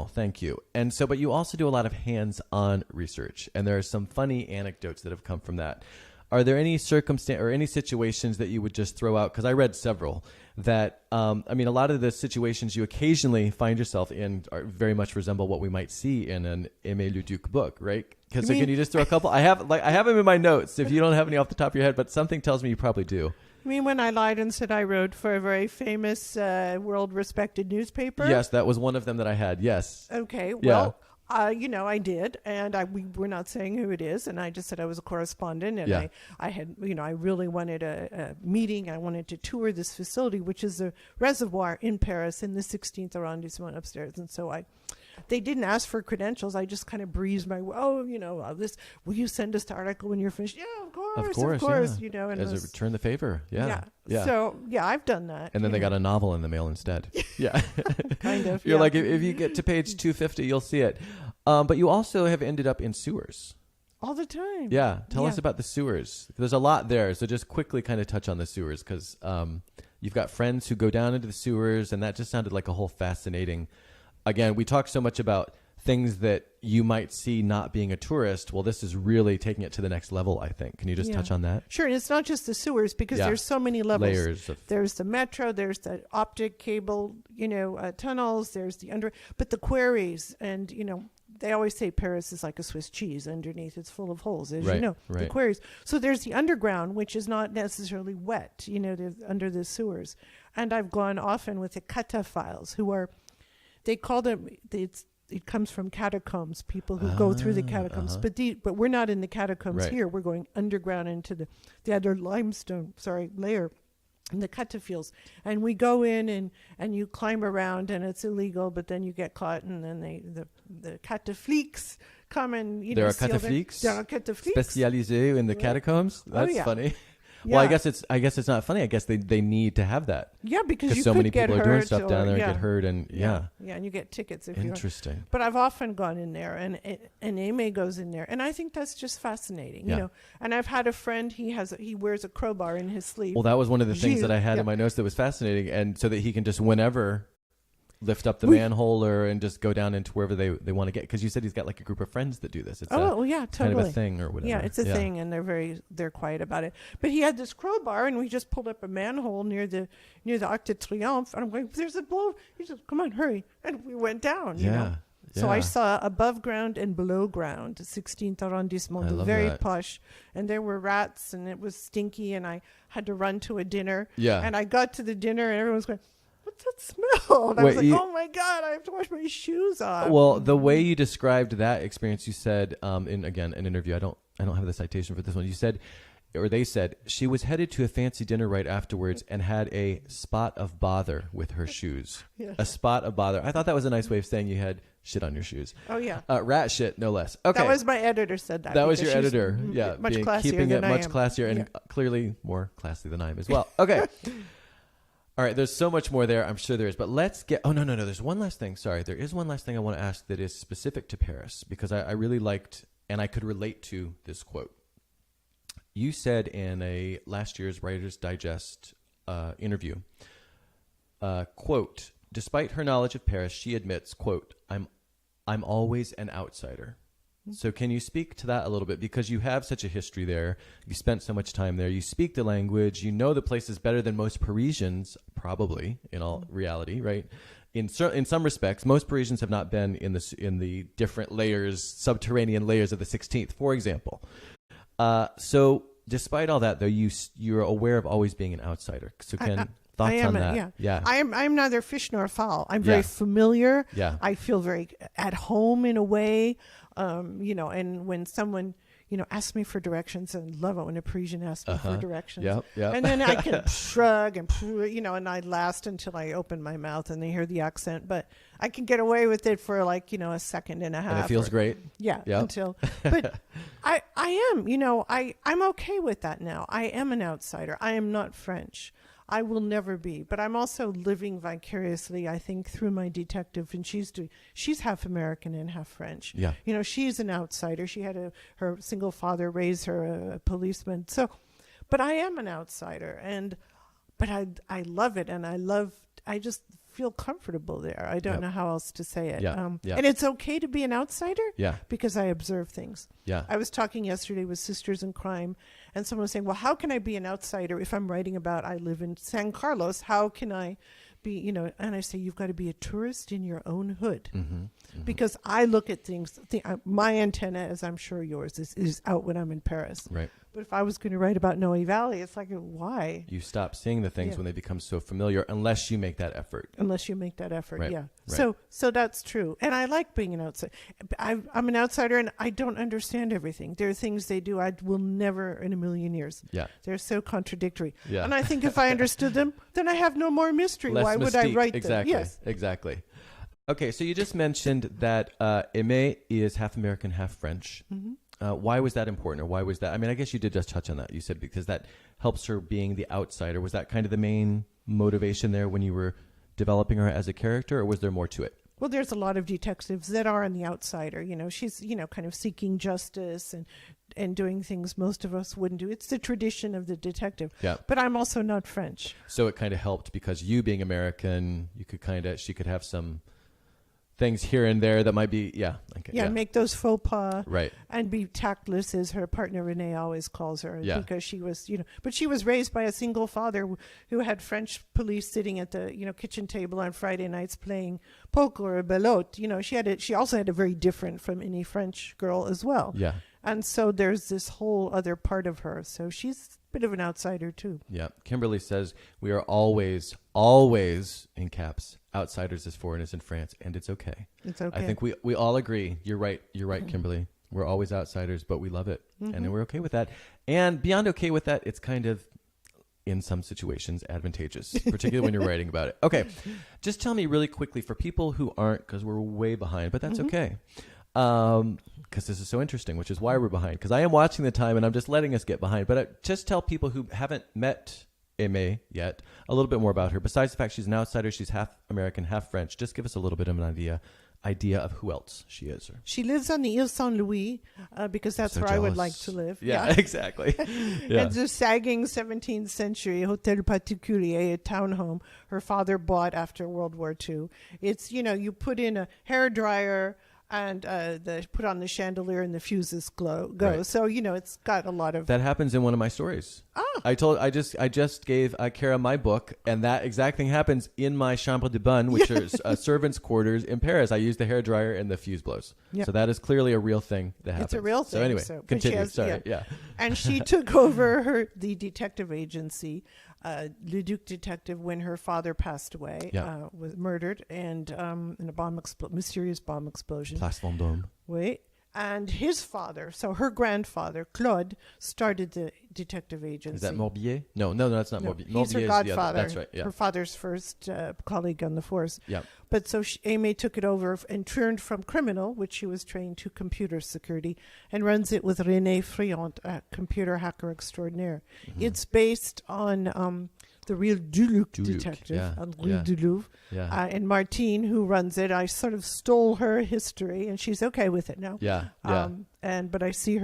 Thank you. And so, but you also do a lot of hands-on research, and there are some funny anecdotes that have come from that. Are there any circumstance or any situations that you would just throw out? Because I read several that, a lot of the situations you occasionally find yourself in are very much resemble what we might see in an Aimée Leduc book, right? Because can you just throw a couple? I have them in my notes. If you don't have any off the top of your head, but something tells me you probably do. You mean when I lied and said I wrote for a very famous, world-respected newspaper? Yes, that was one of them that I had. Yes. Okay. Well. I did, and we were not saying who it is, and I just said I was a correspondent, and I had, I really wanted a meeting. I wanted to tour this facility, which is a reservoir in Paris in the 16th arrondissement upstairs, and so they didn't ask for credentials. I just kind of breezed my, will you send us the article when you're finished? Yeah, of course. Yeah. And as a return the favor. Yeah. So, I've done that. And then they got a novel in the mail instead. Yeah. Kind of. You're like, if you get to page 250, you'll see it. But you also have ended up in sewers. All the time. Yeah. Tell us about the sewers. There's a lot there. So just quickly kind of touch on the sewers, because you've got friends who go down into the sewers, and that just sounded like a whole fascinating. Again, we talk so much about things that you might see not being a tourist. Well, this is really taking it to the next level, I think. Can you just touch on that? Sure. And it's not just the sewers, because there's so many levels. Layers. There's the metro, there's the optic cable, tunnels, there's but the quarries, and, they always say Paris is like a Swiss cheese. Underneath, it's full of holes, as you know, the quarries. So there's the underground, which is not necessarily wet, under the sewers. And I've gone often with the cataphiles, who are, they call them, it comes from catacombs, people who go through the catacombs. But we're not in the catacombs here. We're going underground into the other limestone, layer. And the cataphiles, and we go in and you climb around, and it's illegal, but then you get caught, and then the catafliques come and there are catafliques spécialisés in the catacombs. That's funny. Yeah. Well, I guess it's not funny. I guess they need to have that. Yeah, because you so could many get people hurt are doing stuff down there and get hurt, and and you get tickets if you're interesting. But I've often gone in there, and Aimée goes in there, and I think that's just fascinating. You know, and I've had a friend. He wears a crowbar in his sleeve. Well, that was one of the things that I had in my notes that was fascinating, and so that he can just whenever lift up the manhole and just go down into wherever they want to get? Because you said he's got like a group of friends that do this. It's yeah, totally. kind of a thing or whatever. Yeah, it's a thing, and they're quiet about it. But he had this crowbar, and we just pulled up a manhole near the Arc de Triomphe, and I'm going, there's a blow. He said, come on, hurry. And we went down, you know. So I saw above ground and below ground, 16th arrondissement, very posh. And there were rats, and it was stinky, and I had to run to a dinner. Yeah. And I got to the dinner, and everyone was going, what's that smell? And I was like, oh my God, I have to wash my shoes off. Well, the way you described that experience, you said, in an interview, I don't have the citation for this one. You said, or they said, she was headed to a fancy dinner right afterwards and had a spot of bother with her shoes. Yes. A spot of bother. I thought that was a nice way of saying you had shit on your shoes. Oh, yeah. Rat shit, no less. Okay. That was my editor said that. That was your editor. Yeah. Much classier keeping than it much I am. classier and clearly more classy than I am as well. Okay. All right. There's so much more there. I'm sure there is. But let's get... Oh, no. There's one last thing. Sorry. There is one last thing I want to ask that is specific to Paris because I really liked and I could relate to this quote. You said in a last year's Writer's Digest interview, quote, despite her knowledge of Paris, she admits, quote, I'm always an outsider. So can you speak to that a little bit? Because you have such a history there. You spent so much time there. You speak the language. You know the place is better than most Parisians, probably, in all reality, right? In some respects, most Parisians have not been in the different layers, subterranean layers of the 16th, for example. So despite all that, though, you're aware of always being an outsider. So thoughts on that? Yeah. I'm neither fish nor fowl. I'm very familiar. Yeah. I feel very at home in a way. And when someone, asks me for directions, and love it when a Parisian asks me for directions. Yep. And then I can shrug and, and I last until I open my mouth and they hear the accent. But I can get away with it for a second and a half. And it feels great. Yeah. Yep. But I am, I'm okay with that now. I am an outsider. I am not French. I will never be, but I'm also living vicariously, I think, through my detective, and she's half American and half French. Yeah. She's an outsider. She had her single father raise her a policeman. So, but I am an outsider, but I love it, and I just feel comfortable there. I don't know how else to say it. And it's okay to be an outsider because I observe things. Yeah. I was talking yesterday with Sisters in Crime, and someone was saying, well, how can I be an outsider if I'm writing about I live in San Carlos? How can I be, and I say, you've got to be a tourist in your own hood. Because I look at things, my antenna, as I'm sure yours, is out when I'm in Paris. Right. But if I was going to write about Noe Valley, it's like, why? You stop seeing the things when they become so familiar, unless you make that effort. Right. Yeah. Right. So that's true. And I like being an outsider. I'm an outsider, and I don't understand everything. There are things they do I will never in a million years. Yeah. They're so contradictory. Yeah. And I think if I understood them, then I have no more mystery. Less Why would mystique. I write Exactly. them? Yes. Exactly. Okay, so you just mentioned that Aimée is half American, half French. Why was that important, or why was that? I mean, I guess you did just touch on that. You said because that helps her being the outsider. Was that kind of the main motivation there when you were developing her as a character, or was there more to it? Well, there's a lot of detectives that are on the outsider. She's, kind of seeking justice and doing things most of us wouldn't do. It's the tradition of the detective. Yeah. But I'm also not French. So it kind of helped because you being American, she could have some things here and there that might be, make those faux pas. Right. And be tactless, as her partner Renee always calls her. Yeah. Because she was, but she was raised by a single father who had French police sitting at the, kitchen table on Friday nights playing poker or belote. She also had a very different from any French girl as well. Yeah. And so there's this whole other part of her. So she's a bit of an outsider too. Yeah. Kimberly says we are always, in caps, outsiders as foreigners in France, and it's okay. It's okay. I think we all agree. You're right, Kimberly. We're always outsiders, but we love it, and we're okay with that. And beyond okay with that, it's kind of, in some situations, advantageous, particularly when you're writing about it. Okay, just tell me really quickly, for people who aren't, because we're way behind, but that's okay. Because this is so interesting, which is why we're behind. Because I am watching the time, and I'm just letting us get behind. But just tell people who haven't met Aimée yet. A little bit more about her. Besides the fact she's an outsider, she's half American, half French. Just give us a little bit of an idea of who else she is. She lives on the Ile Saint-Louis because that's So where I would jealous. like to live. Yeah, exactly. Yeah. It's a sagging 17th century Hôtel Particulier, a townhome her father bought after World War II. It's, you put in a hairdryer and put on the chandelier and the fuses go. Right. So, it's got a lot of... That happens in one of my stories. I just gave Cara my book, and that exact thing happens in my chambre de bonne, which is servants' quarters in Paris. I use the hairdryer and the fuse blows. Yep. So that is clearly a real thing that happens. It's a real thing. So anyway, but continue. she has- Sorry. Yeah. And she took over the detective agency, Leduc Detective, when her father passed away, Yeah. was murdered, and in a mysterious bomb explosion. Place Vendôme. Wait. And his father, so her grandfather, Claude, started the detective agency. Is that Morbier? No, that's not No, Morbier. he's Morbier her is godfather. That's right. Yeah. Her father's first colleague on the force. Yeah. But so Aimée took it over and turned from criminal, which she was trained, to computer security, and runs it with René Friant, a computer hacker extraordinaire. Mm-hmm. It's based on the real Duluc detective, yeah, on Rue yeah. du Louvre. Yeah. And Martine, who runs it, I sort of stole her history, and she's okay with it now. Yeah. But I'll see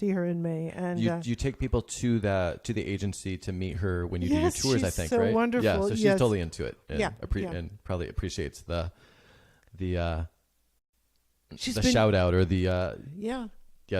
her in May. And You take people to the agency to meet her when you do your Yes, tours, I she's think, so right? wonderful, Yeah, so she's yes. totally into it. And Yeah, and probably appreciates the she's the been, shout out or the yeah.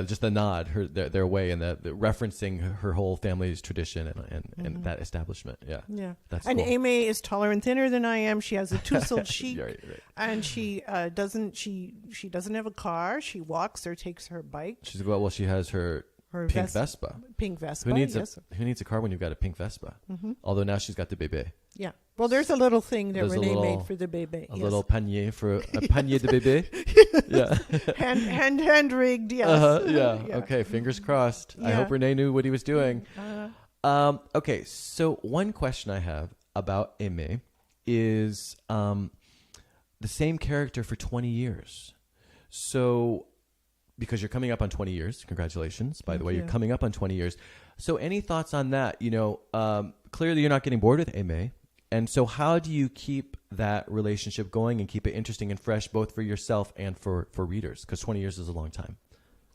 just the nod their way, and the referencing her whole family's tradition and that establishment. Yeah. Yeah. That's And cool. Aimée is taller and thinner than I am. She has a two-soled chic. Right. And she doesn't have a car. She walks or takes her bike. She has her pink Vespa. Pink Vespa. Who needs yes. who needs a car when you've got a pink Vespa? Mm-hmm. Although now she's got the bébé. Yeah. Well, there's a little thing that There's a Renee little- made for the baby. A yes. little panier for a panier de bébé. Yeah. hand rigged. Yes. Yeah. Okay. Fingers crossed. I Yeah. hope Renee knew what he was doing. Uh, Okay. So one question I have about Aimée is the same character for 20 years. So because you're coming up on 20 years, congratulations. By the way, you. you're coming up on 20 years. So any thoughts on that? Clearly you're not getting bored with Aimée. And so how do you keep that relationship going and keep it interesting and fresh, both for yourself and for readers? Because 20 years is a long time.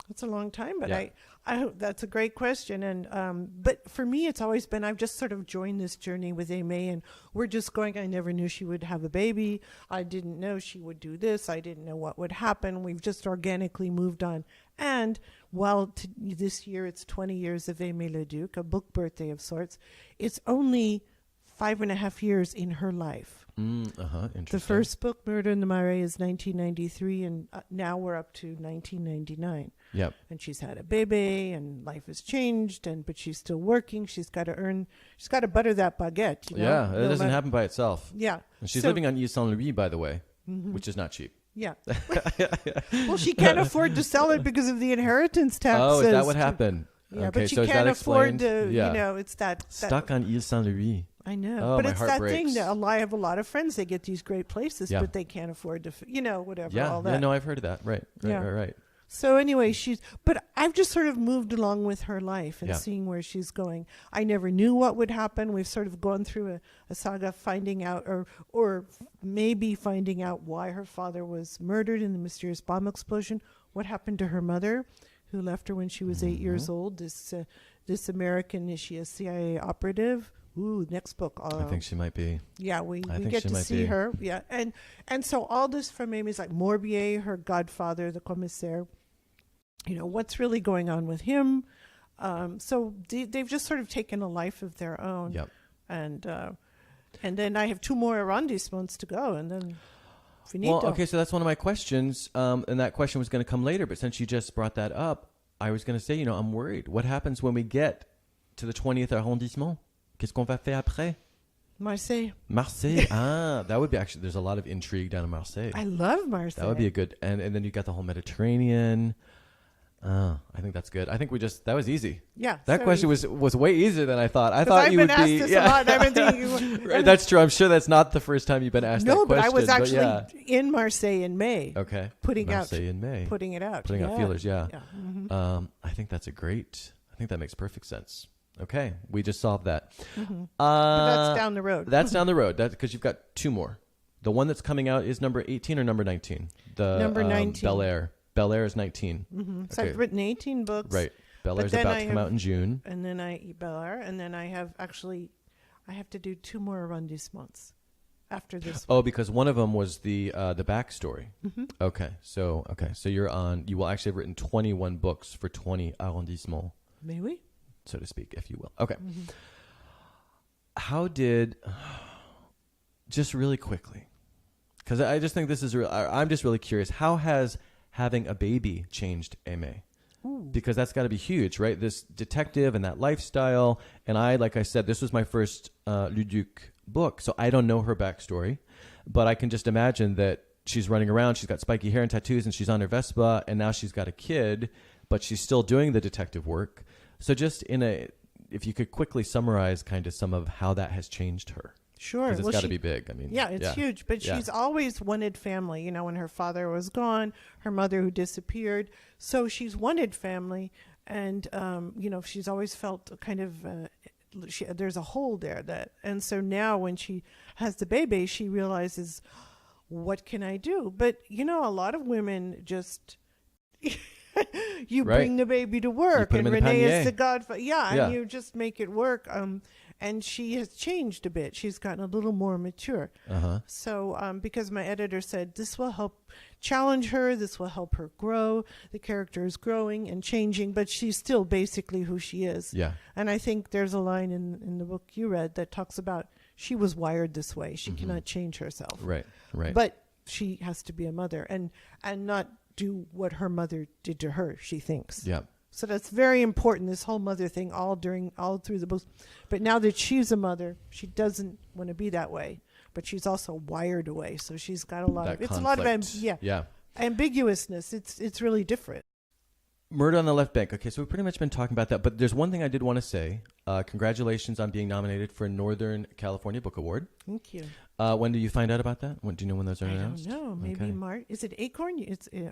It's a long time, but Yeah. I hope that's a great question. And but for me, it's always been, I've just sort of joined this journey with Aimée, and we're just going. I never knew she would have a baby. I didn't know she would do this. I didn't know what would happen. We've just organically moved on. And this year it's 20 years of Aimée Leduc, a book birthday of sorts. It's only 5.5 years in her life. Interesting. The first book, Murder in the Marais, is 1993, and now we're up to 1999. Yep. And she's had a baby, and life has changed, but she's still working. She's got to butter that baguette. You know? Yeah. It No doesn't matter- happen by itself. Yeah. And she's So- living on Ile Saint-Louis, by the way, which is not cheap. Yeah. Well, she can't afford to sell it because of the inheritance taxes. Oh, is that what happened? Yeah, Okay, but she so is can't that afford explained? to, Yeah. it's that Stuck on Ile Saint-Louis. I know. Oh, but my it's heart that breaks. thing that I have a lot of friends, they get these great places, Yeah. but they can't afford to, whatever, Yeah. all that. Yeah, no, I've heard of that. Right. Yeah. Right. So anyway, but I've just sort of moved along with her life and Yeah. seeing where she's going. I never knew what would happen. We've sort of gone through a saga finding out or maybe finding out why her father was murdered in the mysterious bomb explosion. What happened to her mother, who left her when she was 8 years old? This American, is she a CIA operative? Ooh, next book. I think she might be. Yeah, we think get she to might see be. her. Yeah, and so all this from Amy's like Morbier, her godfather, the commissaire. What's really going on with him? So they've just sort of taken a life of their own. Yep. And then I have 2 more arrondissements to go, and then finito. Well, okay, so that's one of my questions, and that question was going to come later. But since you just brought that up, I was going to say, I'm worried. What happens when we get to the 20th arrondissement? Qu'est-ce qu'on va faire après? Marseille. Marseille. That would be actually. There's a lot of intrigue down in Marseille. I love Marseille. That would be a good, and then you got the whole Mediterranean. I think that's good. I think that was easy. Yeah. That so question was way easier than I thought. I 'cause thought I've you been would asked be. this a lot. I've been thinking. Right, that's true. I'm sure that's not the first time you've been asked that No, question. but I was actually yeah. in Marseille in May. Okay. Putting Marseille out in May. Putting it out. Putting out feelers, yeah. Yeah. Mhm. I think that's I think that makes perfect sense. Okay, we just solved that. But that's down the road. That's down the road. That's because you've got two more. The one that's coming out is number 18 or number 19? The Number 19. Bel-Air. Bel-Air is 19. So I've written 18 books. Right. Bel-Air's about to come out in June. And then I eat Bel-Air, and then I have to do 2 more arrondissements after this. Oh, because one of them was the backstory. Okay, so you will actually have written 21 books for 20 arrondissements. Maybe. So to speak, if you will. Okay. How did, just really quickly, because I just think this is real. I'm just really curious. How has having a baby changed Aimée? Because that's got to be huge, right? This detective and that lifestyle. And like I said, this was my first Leduc book, so I don't know her backstory, but I can just imagine that she's running around. She's got spiky hair and tattoos, and she's on her Vespa, and now she's got a kid, but she's still doing the detective work. So just if you could quickly summarize kind of some of how that has changed her. Sure. Because it's got to be big. I mean, yeah, it's huge. But she's always wanted family. You know, when her father was gone, her mother who disappeared. So she's wanted family. And, she's always felt kind of, there's a hole there. And so now when she has the baby, she realizes, what can I do? But, a lot of women just... you bring the baby to work, and Renee is the godfather. And you just make it work. And she has changed a bit. She's gotten a little more mature. So because my editor said, this will help challenge her, this will help her grow. The character is growing and changing, but she's still basically who she is. Yeah. And I think there's a line in the book you read that talks about she was wired this way. She cannot change herself. Right. But she has to be a mother and not do what her mother did to her, she thinks. Yeah. So that's very important, this whole mother thing, all through the books. But now that she's a mother, she doesn't want to be that way, but she's also wired away. So she's got a lot that of, it's conflict. a lot of, ambiguousness. It's really different. Murder on the Left Bank. Okay, so we've pretty much been talking about that, but there's one thing I did want to say. Congratulations on being nominated for a Northern California Book Award. Thank you. When do you find out about that? Do you know when those are announced? I don't know. Maybe March. Is it acorn?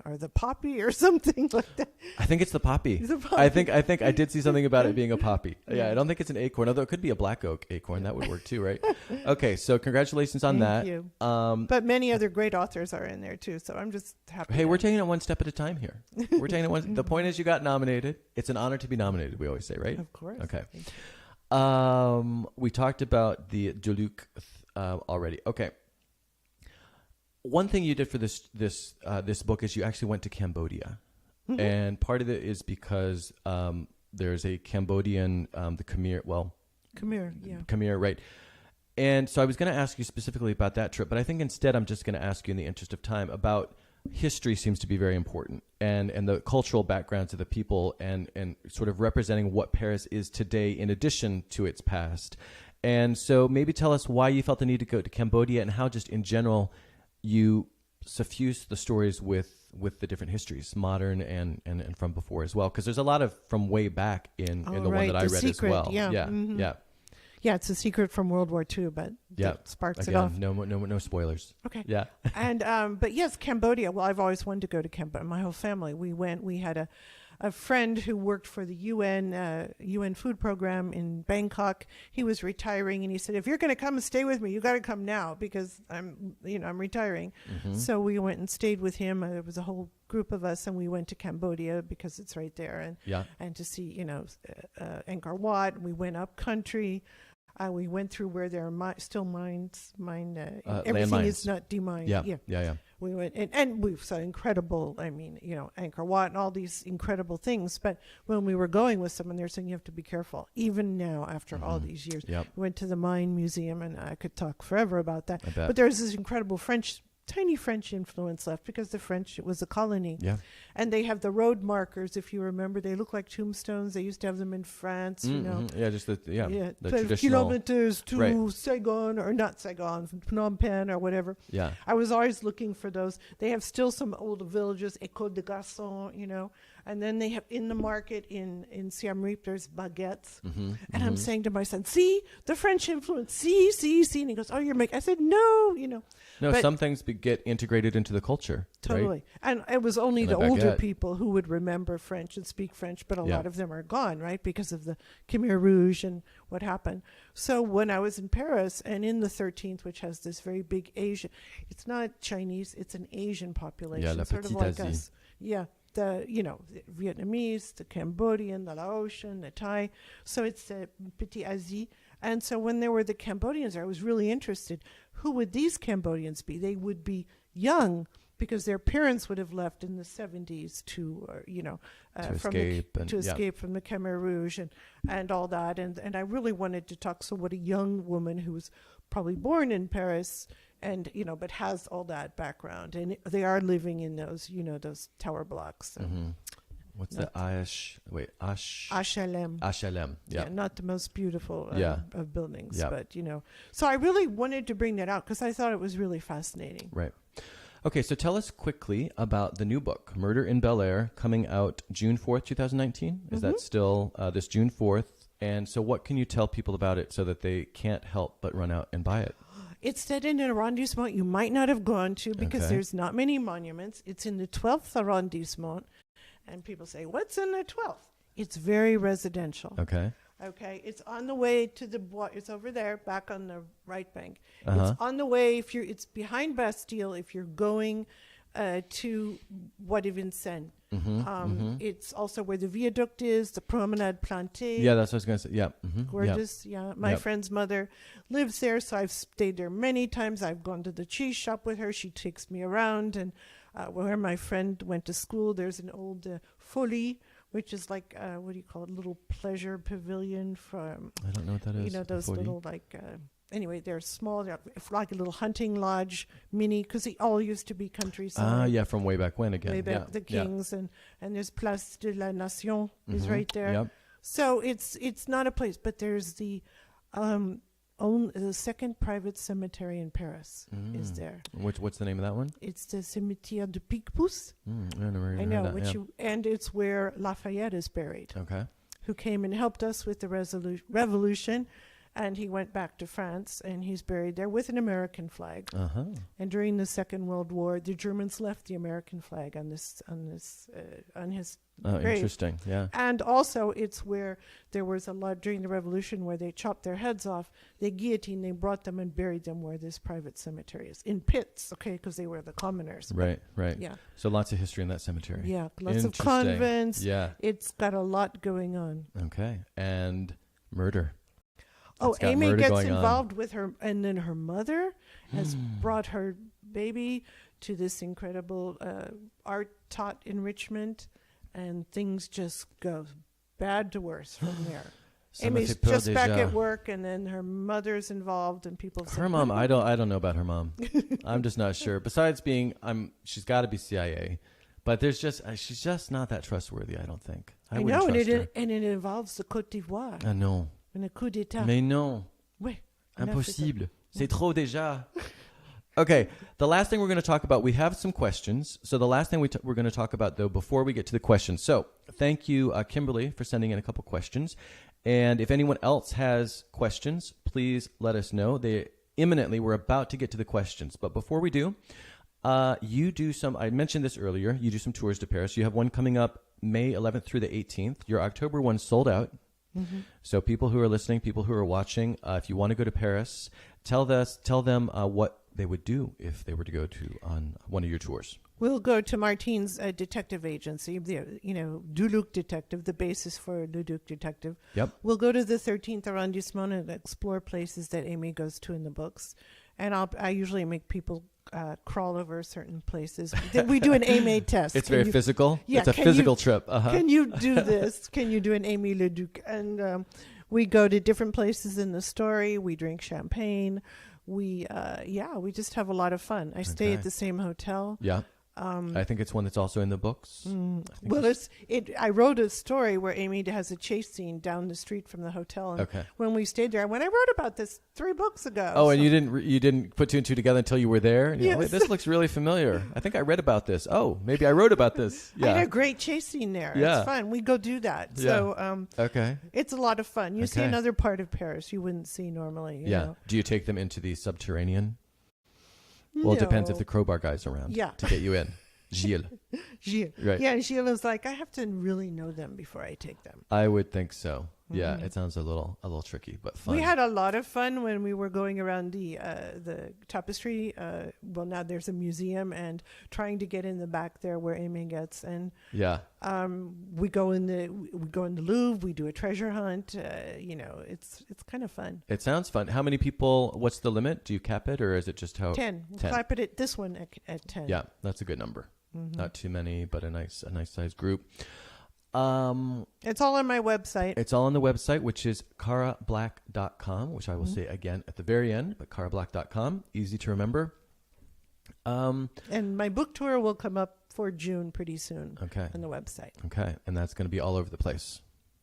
Or the poppy or something like that? I think it's the poppy. It's a poppy. I think I did see something about it being a poppy. Yeah, I don't think it's an acorn, although it could be a black oak acorn. That would work too, right? Okay, so congratulations on that. Thank you. But many other great authors are in there too, so I'm just happy. Hey, we're taking it one step at a time here. We're taking it one. The point is, you got nominated. It's an honor to be nominated. We always say, right? Of course. Okay. We talked about the Leduc already. Okay. One thing you did for this book is you actually went to Cambodia, and part of it is because there's a Cambodian the Khmer, right? And so I was going to ask you specifically about that trip, but I think instead I'm just going to ask you, in the interest of time, about history. Seems to be very important, and the cultural backgrounds of the people, and sort of representing what Paris is today in addition to its past. And so maybe tell us why you felt the need to go to Cambodia, and how just in general you suffuse the stories with the different histories, modern and from before as well, because there's a lot of from way back in the one that I read as well. Yeah, it's a secret from World War II, but that sparks it off. No spoilers. Okay. Yeah. And but yes, Cambodia. Well, I've always wanted to go to Cambodia. My whole family. We went. We had a friend who worked for the UN food program in Bangkok. He was retiring, and he said, "If you're going to come and stay with me, you got to come now because I'm retiring." So we went and stayed with him. There was a whole group of us, and we went to Cambodia because it's right there, and to see Angkor Wat. We went up country. We went through where there are still mines. Everything is not demined. Yeah. We went and we saw incredible. Angkor Wat and all these incredible things. But when we were going with someone, they're saying you have to be careful. Even now, after all these years, we went to the Mine Museum, and I could talk forever about that. But there's this incredible tiny French influence left because the French, it was a colony. Yeah. And they have the road markers, if you remember. They look like tombstones. They used to have them in France, Yeah, just the 12 traditional kilometers to Saigon, or not Saigon, Phnom Penh or whatever. Yeah. I was always looking for those. They have still some old villages, École de Garçons, And then they have in the market in Siem Reap, there's baguettes. Mm-hmm. And I'm saying to my son, see, the French influence, see. And he goes, oh, you're making, I said, no, you know. No, But some things get integrated into the culture. totally. Right? And it was only And the a older baguette. people who would remember French and speak French, but a Yeah. lot of them are gone, right? Because of the Khmer Rouge and what happened. So when I was in Paris and in the 13th, which has this very big Asian, it's not Chinese, it's an Asian population, la sort of petite like Asie. us. Yeah. The Vietnamese, the Cambodian, the Laotian, the Thai. So it's the Petit Asie. And so when there were the Cambodians there, I was really interested. Who would these Cambodians be? They would be young because their parents would have left in the 70s to escape from the Khmer Rouge and all that. And I really wanted to talk. So what a young woman who was probably born in Paris and, but has all that background. And they are living in those, those tower blocks. So. Mm-hmm. What's the HLM. HLM. Yeah. Not the most beautiful of buildings, Yeah. but So I really wanted to bring that out because I thought it was really fascinating. Right. Okay, so tell us quickly about the new book, Murder in Bel-Air, coming out June 4th, 2019. Is that still this June 4th? And so what can you tell people about it so that they can't help but run out and buy it? It's set in an arrondissement you might not have gone to because Okay. there's not many monuments. It's in the 12th arrondissement. And people say, what's in the 12th? It's very residential. Okay. Okay, it's on the way to the Bois. It's over there, back on the right bank. Uh-huh. It's on the way. It's behind Bastille. If you're going to Bois de Vincennes, it's also where the viaduct is, the Promenade Plantée. Yeah, that's what I was going to say. Yeah. Mm-hmm. Gorgeous. Yeah. My Yep. friend's mother lives there, so I've stayed there many times. I've gone to the cheese shop with her. She takes me around, and where my friend went to school, there's an old Folie, which is like what do you call it? A little pleasure pavilion from. I don't know what that is. Those 40? little anyway, they're small. They're like a little hunting lodge, mini, because they all used to be countryside. Yeah, from way back when again. Way back, yeah. the Kings, and there's Place de la Nation is Mhm. right there. Yep. So it's not a place, but there's the second private cemetery in Paris is there. What's the name of that one? It's the Cimetière de Picpus. I never even I know, heard that. Yeah. and it's where Lafayette is buried, Okay. who came and helped us with the revolution. And he went back to France, and he's buried there with an American flag. Uh-huh. And during the Second World War, the Germans left the American flag on his Oh, grave. interesting. Yeah. And also, it's where there was a lot during the Revolution where they chopped their heads off. They guillotined, they brought them and buried them where this private cemetery is in pits. Okay, because they were the commoners. Right. Yeah. So lots of history in that cemetery. Yeah, lots of Interesting. convents. Yeah. It's got a lot going on. Okay. And murder. Oh, It's got Aimée murder gets going on. involved with her, and then her mother has brought her baby to this incredible art taught enrichment, and things just go bad to worse from there. Ça me Amy's fait peur just back déjà. at work, and then her mother's involved, and people say, Her mom, I don't know about her mom. I'm just not sure. Besides being, she's got to be CIA, but she's just not that trustworthy. I don't think. I I wouldn't know, trust her. and it involves the Côte d'Ivoire, Ah non. and a coup d'état. Mais non. Oui, on a fait ça. Impossible. C'est trop déjà. Okay, the last thing we're going to talk about, we have some questions. So the last thing we're going to talk about, though, before we get to the questions. So thank you, Kimberly, for sending in a couple questions. And if anyone else has questions, please let us know. We're about to get to the questions. But before we do, you do some, I mentioned this earlier, you do some tours to Paris. You have one coming up May 11th through the 18th. Your October one sold out. Mm-hmm. So people who are listening, people who are watching, if you want to go to Paris, tell them what they would do if they were to go on one of your tours. We'll go to Martine's detective agency, Leduc Detective, the basis for Leduc Detective. Yep. We'll go to the 13th arrondissement and explore places that Aimée goes to in the books. And I usually make people crawl over certain places. We do an Aimée test. It's very physical. Yeah, it's a physical trip. Can you do this? Can you do an Aimée Leduc? And we go to different places in the story. We drink champagne. We just have a lot of fun. I stay at the same hotel. Yeah. I think it's one that's also in the books. Well, I wrote a story where Aimée has a chase scene down the street from the hotel. And when we stayed there, I wrote about this 3 books ago. Oh, so. And you didn't put 2 and 2 together until you were there? And yes. Wait, this looks really familiar. I think I read about this. Oh, maybe I wrote about this. Yeah. I had a great chase scene there. Yeah. It's fun. We go do that. Yeah. So okay. It's a lot of fun. You see another part of Paris you wouldn't see normally. You know? Do you take them into the subterranean? Well, it depends if the crowbar guy's around to get you in. Gilles. Right. Yeah, Gilles was like, I have to really know them before I take them. I would think so. Yeah, it sounds a little tricky, but fun. We had a lot of fun when we were going around the tapestry. Well, now there's a museum, and trying to get in the back there where Aimée gets. And we go in the Louvre. We do a treasure hunt. It's kind of fun. It sounds fun. How many people? What's the limit? Do you cap it, or is it just how 10? 10. Cap it at this one at 10. Yeah, that's a good number. Not too many, but a nice sized group. It's all on my website. It's all on the website, which is carablack.com, which I will say again at the very end, but carablack.com, easy to remember. And my book tour will come up for June pretty soon. Okay. On the website. Okay. And that's going to be all over the place.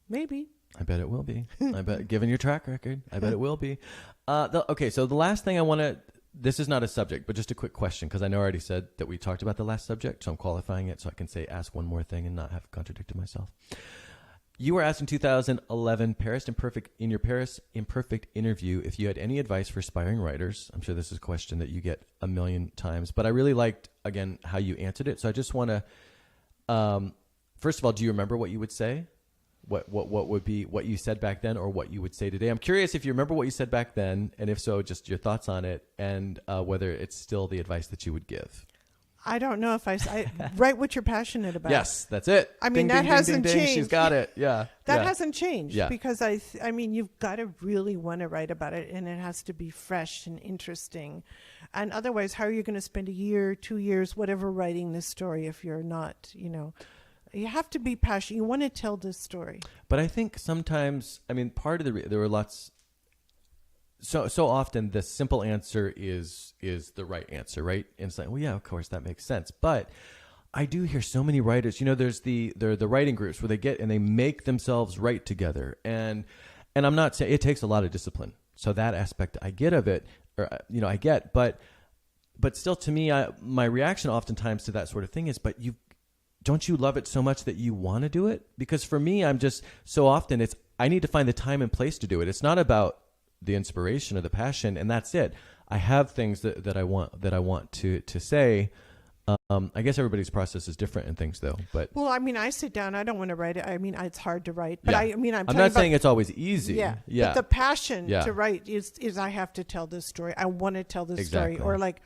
Maybe. I bet it will be. I bet, given your track record, I bet it will be. Okay. So the last thing I want to, this is not a subject, but just a quick question, because I know I already said that we talked about the last subject, so I'm qualifying it so I can ask one more thing and not have contradicted myself. You were asked in 2011 in your Paris Imperfect interview if you had any advice for aspiring writers. I'm sure this is a question that you get a million times, but I really liked, again, how you answered it. So I just want to, first of all, do you remember what you would say? What would be what you said back then or what you would say today? I'm curious if you remember what you said back then, and if so, just your thoughts on it, and whether it's still the advice that you would give. I don't know if I write what you're passionate about. Yes, that's it. I mean, that hasn't changed. She's got it. Yeah. That hasn't changed because I mean, you've got to really want to write about it, and it has to be fresh and interesting. And otherwise, how are you going to spend a year, 2 years, whatever, writing this story if you're not, You have to be passionate. You want to tell this story. But I think sometimes, I mean, part of there were lots. So often the simple answer is the right answer, right? And it's like, well, yeah, of course that makes sense. But I do hear so many writers. There's the writing groups where they make themselves write together, and I'm not saying it takes a lot of discipline. So that aspect I get of it, or I get, but still, to me, my reaction oftentimes to that sort of thing is, but don't you love it so much that you want to do it? Because for me, I'm just so often I need to find the time and place to do it. It's not about the inspiration or the passion, and that's it. I have things that I want to say. I guess everybody's process is different in things, though. But well, I mean, I sit down. I don't want to write it. I mean, it's hard to write. But I'm not saying it's always easy. Yeah. But the passion to write is I have to tell this story. I want to tell this story, or like,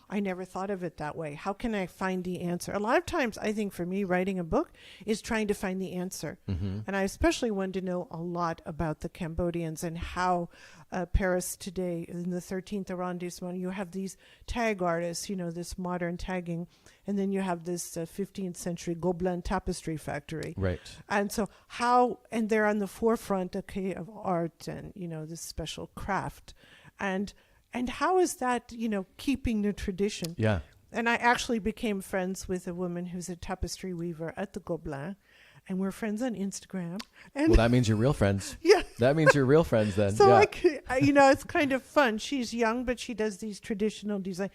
I never thought of it that way. How can I find the answer? A lot of times, I think for me, writing a book is trying to find the answer. And I especially wanted to know a lot about the Cambodians and how Paris today, in the 13th arrondissement, you have these tag artists, this modern tagging, and then you have this 15th century Gobelin tapestry factory. Right. And so and they're on the forefront, of art and, this special craft. And how is that, keeping the tradition? Yeah. And I actually became friends with a woman who's a tapestry weaver at the Gobelin. And we're friends on Instagram. And well, that means you're real friends. Yeah. That means you're real friends then. So, it's kind of fun. She's young, but she does these traditional design.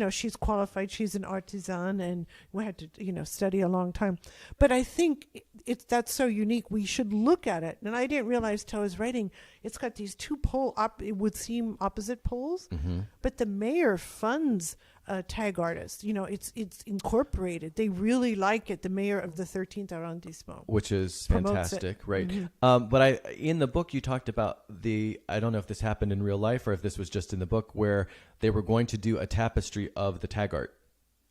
She's qualified. She's an artisan, and we had to, study a long time. But I think that's so unique. We should look at it. And I didn't realize till I was writing, it's got these two it would seem opposite poles. But the mayor funds tag artists. It's incorporated. They really like it. The mayor of the 13th arrondissement, which is fantastic, right? But in the book you talked about I don't know if this happened in real life or if this was just in the book, where they were going to do a tapestry of the tag art.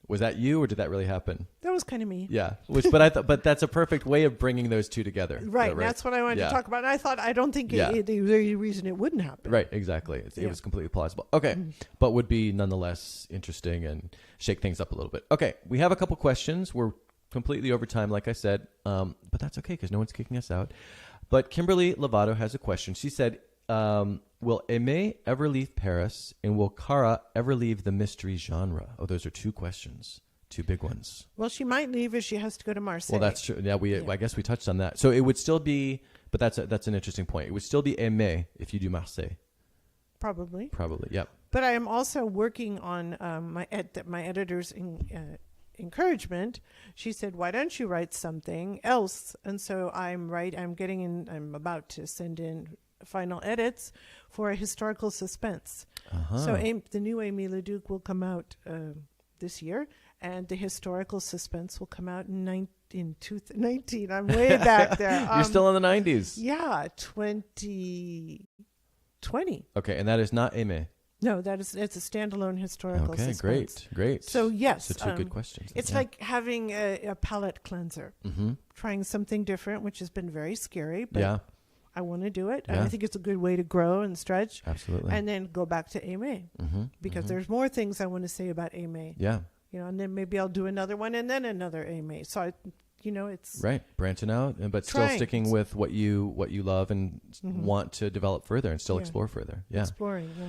Was that you, or did that really happen? That was kind of me. Yeah, but that's a perfect way of bringing those two together. Right, that's what I wanted to talk about. And I don't think there's any reason it wouldn't happen. Right, exactly. It was completely plausible. Okay, but would be nonetheless interesting and shake things up a little bit. Okay, we have a couple questions. We're completely over time, like I said, but that's okay because no one's kicking us out. But Kimberly Lovato has a question. She said, will Aimée ever leave Paris, and will Cara ever leave the mystery genre? Oh, those are two questions. Two big ones. Well, she might leave if she has to go to Marseille. Well, that's true. Yeah, I guess we touched on that. So it would still be, but that's an interesting point. It would still be Aimée if you do Marseille. Probably. Yep. But I am also working on my editor's encouragement. She said, "Why don't you write something else?" And so I'm about to send in final edits for a historical suspense. So the new Aimée Leduc will come out this year, and the historical suspense will come out in 2019. I'm way back there. You're still in the 90s. Yeah, 2020. Okay, and that is not Aimée. No, it's a standalone historical suspense. Great. So yes, so two good questions. It's like having a palate cleanser, trying something different, which has been very scary. But I want to do it, and I think it's a good way to grow and stretch. Absolutely. And then go back to Aimée, because there's more things I want to say about Aimée. Yeah. And then maybe I'll do another one, and then another Aimée. So it's right, branching out, but still sticking with what you love and want to develop further and still explore further. Yeah, exploring. Yeah.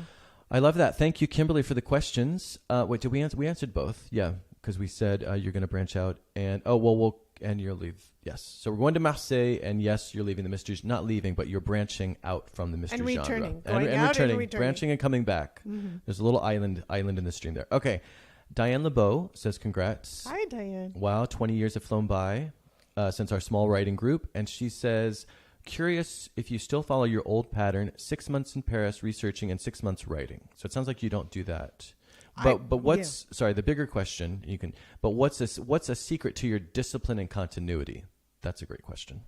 I love that. Thank you, Kimberly, for the questions. Wait, did we answer? We answered both. Yeah, because we said you're going to branch out, and and you'll leave. Yes, so we're going to Marseille, and yes, you're leaving the mystery. Not leaving, but you're branching out from the mystery and genre returning, returning, branching and coming back. There's a little island in the stream there. Okay. Diane LeBeau says, congrats. Hi, Diane. Wow, 20 years have flown by since our small writing group. And she says, curious if you still follow your old pattern, 6 months in Paris researching and 6 months writing. So it sounds like you don't do that. But what's, sorry, the bigger question, what's a secret to your discipline and continuity? That's a great question.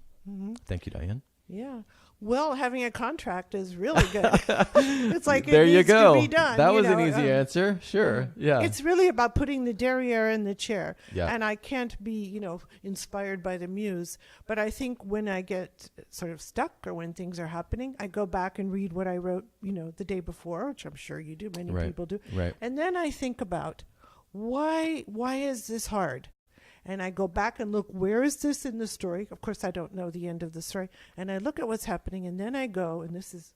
Thank you, Diane. Yeah. Well, having a contract is really good. It's like there it you needs go. to be done. That was an easy answer. Sure. Yeah. It's really about putting the derriere in the chair. Yeah. And I can't be, inspired by the muse. But I think when I get sort of stuck or when things are happening, I go back and read what I wrote, the day before, which I'm sure you do. Many people do. Right. And then I think about why is this hard? And I go back and look, where is this in the story? Of course, I don't know the end of the story. And I look at what's happening, and then I go, and this is,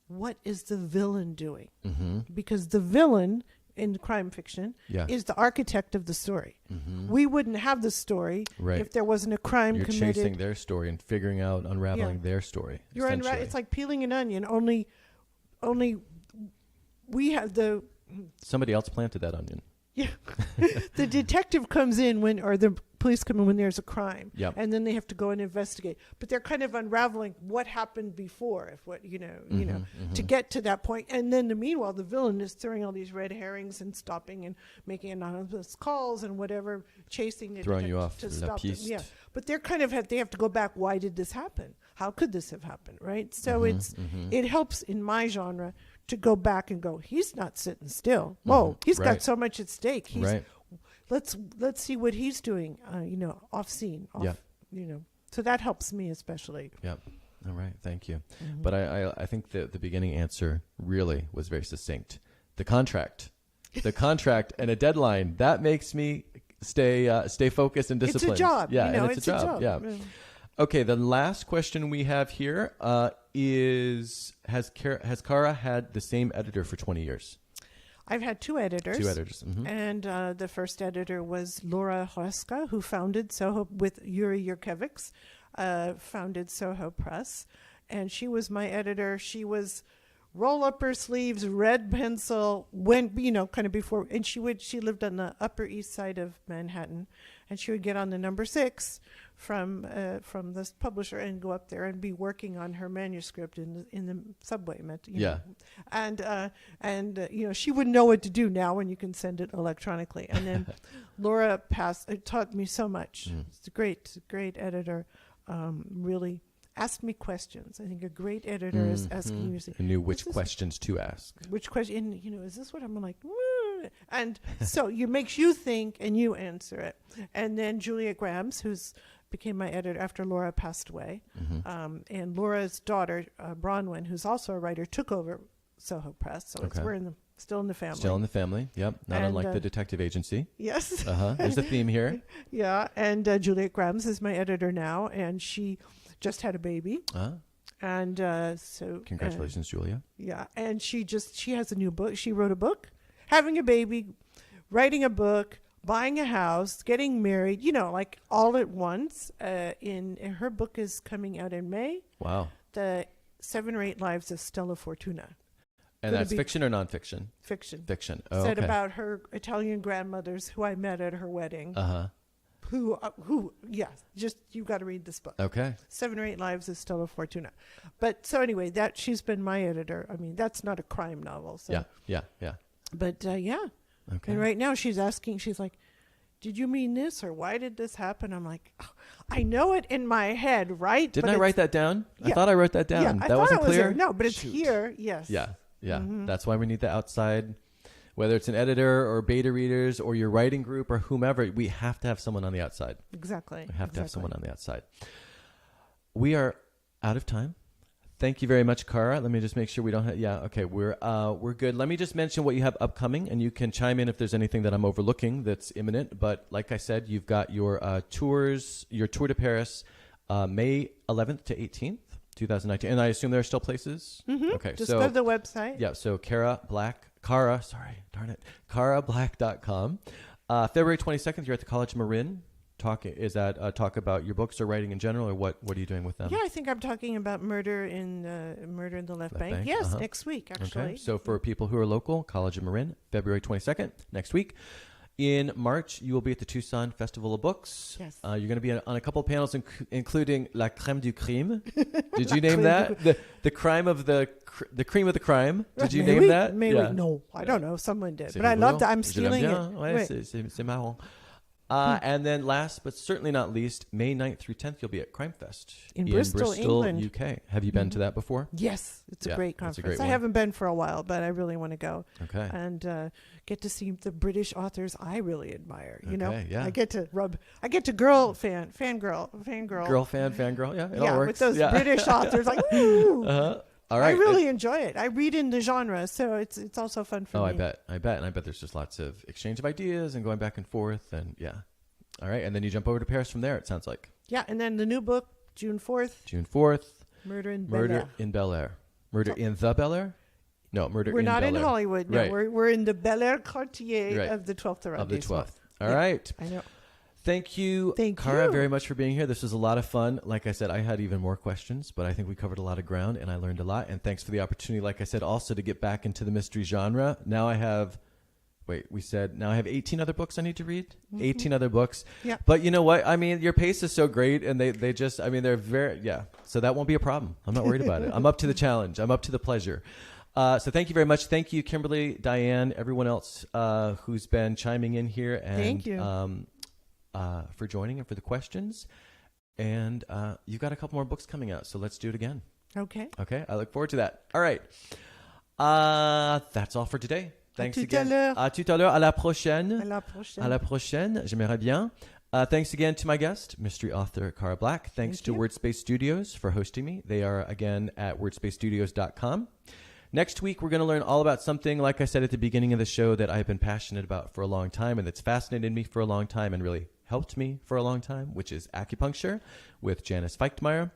what is the villain doing? Because the villain in crime fiction is the architect of the story. We wouldn't have the story if there wasn't a crime committed. You're chasing their story and figuring out, unraveling their story. It's like peeling an onion. Only we have the... Somebody else planted that onion. Yeah. The detective comes in or the police come in when there's a crime. Yep. And then they have to go and investigate. But they're kind of unraveling what happened before, to get to that point. And then meanwhile, the villain is throwing all these red herrings and stopping and making anonymous calls and whatever, chasing the throwing you off to la stop them. piste. Yeah. But they're they have to go back. Why did this happen? How could this have happened? Right. So it helps in my genre to go back and go, he's not sitting still. Whoa, he's got so much at stake. Let's see what he's doing, off scene. So that helps me especially. Yep. All right. Thank you. But I think the beginning answer really was very succinct. The contract and a deadline, that makes me stay focused and disciplined. It's a job. Yeah. It's a job. Yeah. Okay, the last question we have here is, has Cara had the same editor for 20 years? I've had two editors. And the first editor was Laura Hoska, who founded Soho with Yuri Yurkevich, founded Soho Press. And she was my editor. She was roll up her sleeves, red pencil, kind of before. And she lived on the Upper East Side of Manhattan. And she would get on the number 6 from this publisher and go up there and be working on her manuscript in the subway. And she wouldn't know what to do now when you can send it electronically. And then Laura taught me so much. It's a great editor. Really asked me questions. I think a great editor is asking you. I knew which questions to ask. Which question? Is this what I'm like? And so it makes you think and you answer it. And then Julia Grams, who's became my editor after Laura passed away. And Laura's daughter, Bronwyn, who's also a writer, took over Soho Press. So we're still in the family. Still in the family, yep. Not unlike the detective agency. Yes. There's a theme here. Yeah, and Julia Grams is my editor now, and she just had a baby. And so... Congratulations, Julia. Yeah, and she has a new book. She wrote a book, having a baby, writing a book, buying a house, getting married, like all at once. In her book is coming out in May. Wow. The 7 or 8 Lives of Stella Fortuna. And that's fiction or nonfiction? Fiction. Fiction. Oh, Said okay. about her Italian grandmothers who I met at her wedding. Uh-huh. You got to read this book. Okay. 7 or 8 Lives of Stella Fortuna. But so anyway, she's been my editor. I mean, that's not a crime novel. So. Yeah. But yeah. Okay. And right now she's like, did you mean this or why did this happen? I'm like, oh, I know it in my head, right? Didn't I write that down? Yeah. I thought I wrote that down. Yeah, that wasn't clear? There. No, but it's here. Yes. Yeah. That's why we need the outside, whether it's an editor or beta readers or your writing group or whomever, we have to have someone on the outside. Exactly. We have to have someone on the outside. We are out of time. Thank you very much, Cara. Let me just make sure we don't have... Yeah, okay, we're good. Let me just mention what you have upcoming, and you can chime in if there's anything that I'm overlooking that's imminent. But like I said, you've got your tours, your Tour de Paris, May 11th to 18th, 2019. And I assume there are still places? Mm-hmm. Okay, just go to the website. Yeah, so carablack.com. February 22nd, you're at the College Marin. Talk about your books or writing in general, or what are you doing with them? Yeah, I think I'm talking about Murder in the Left Bank. Yes, next week, actually. Okay. So for people who are local, College of Marin, February 22nd, next week. In March, you will be at the Tucson Festival of Books. Yes. You're going to be on a couple of panels, including La Crème du Crime. Did you name that? The crime of the cream of the crime. Did you name that? Maybe. Yeah. No, I don't know. Someone did. But I love that. I'm stealing it. Ouais, c'est marrant. And then last, but certainly not least, May 9th through 10th, you'll be at Crime Fest in Bristol, England. UK. Have you been to that before? Yes. It's a great conference. A great I haven't been for a while, but I really want to go. Okay. And get to see the British authors I really admire. You know? Yeah. I get to fangirl. Girl fan, fangirl. Yeah, it all works. With those British authors, like, woo! All right. I really enjoy it. I read in the genre, so it's also fun for me. I bet. And I bet there's just lots of exchange of ideas and going back and forth. And yeah. All right. And then you jump over to Paris from there, it sounds like. Yeah. And then the new book, June 4th. Murder in Bel-air. Murder in the Bel-air? No, Murder in Bel-air. We're not in Hollywood. No, right. we're in the Bel-air quartier of the 12th arrondissement. Of the 12th. All right. I know. Thank you, Cara, very much for being here. This was a lot of fun. Like I said, I had even more questions, but I think we covered a lot of ground, and I learned a lot. And thanks for the opportunity, like I said, also to get back into the mystery genre. Now I have... now I have 18 other books I need to read. 18 other books. Yeah. But you know what? I mean, your pace is so great, and they just, I mean, they're very, so that won't be a problem. I'm not worried about it. I'm up to the challenge. I'm up to the pleasure. So thank you very much. Thank you, Kimberly, Diane, everyone else who's been chiming in here. And, thank you. For joining and for the questions. And you've got a couple more books coming out, so let's do it again. Okay. I look forward to that. All right. That's all for today. Thanks again. À tout à l'heure. À la prochaine. À la prochaine. J'aimerais bien. Thanks again to my guest, mystery author Cara Black. Thanks to Wordspace Studios for hosting me. They are, again, at wordspacesstudios.com. Next week, we're going to learn all about something, like I said at the beginning of the show, that I've been passionate about for a long time and that's fascinated me for a long time and really helped me for a long time, which is acupuncture with Janice Feichtmeyer.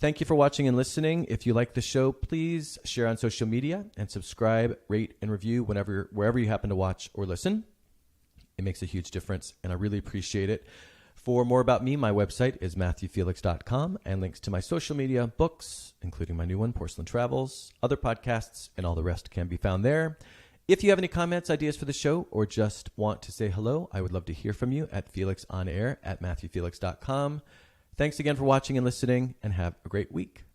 Thank you for watching and listening. If you like the show, please share on social media and subscribe, rate, and review wherever you happen to watch or listen. It makes a huge difference, and I really appreciate it. For more about me, my website is MatthewFelix.com, and links to my social media, books, including my new one, Porcelain Travels, other podcasts, and all the rest can be found there. If you have any comments, ideas for the show, or just want to say hello, I would love to hear from you at FelixOnAir at MatthewFelix.com. Thanks again for watching and listening, and have a great week.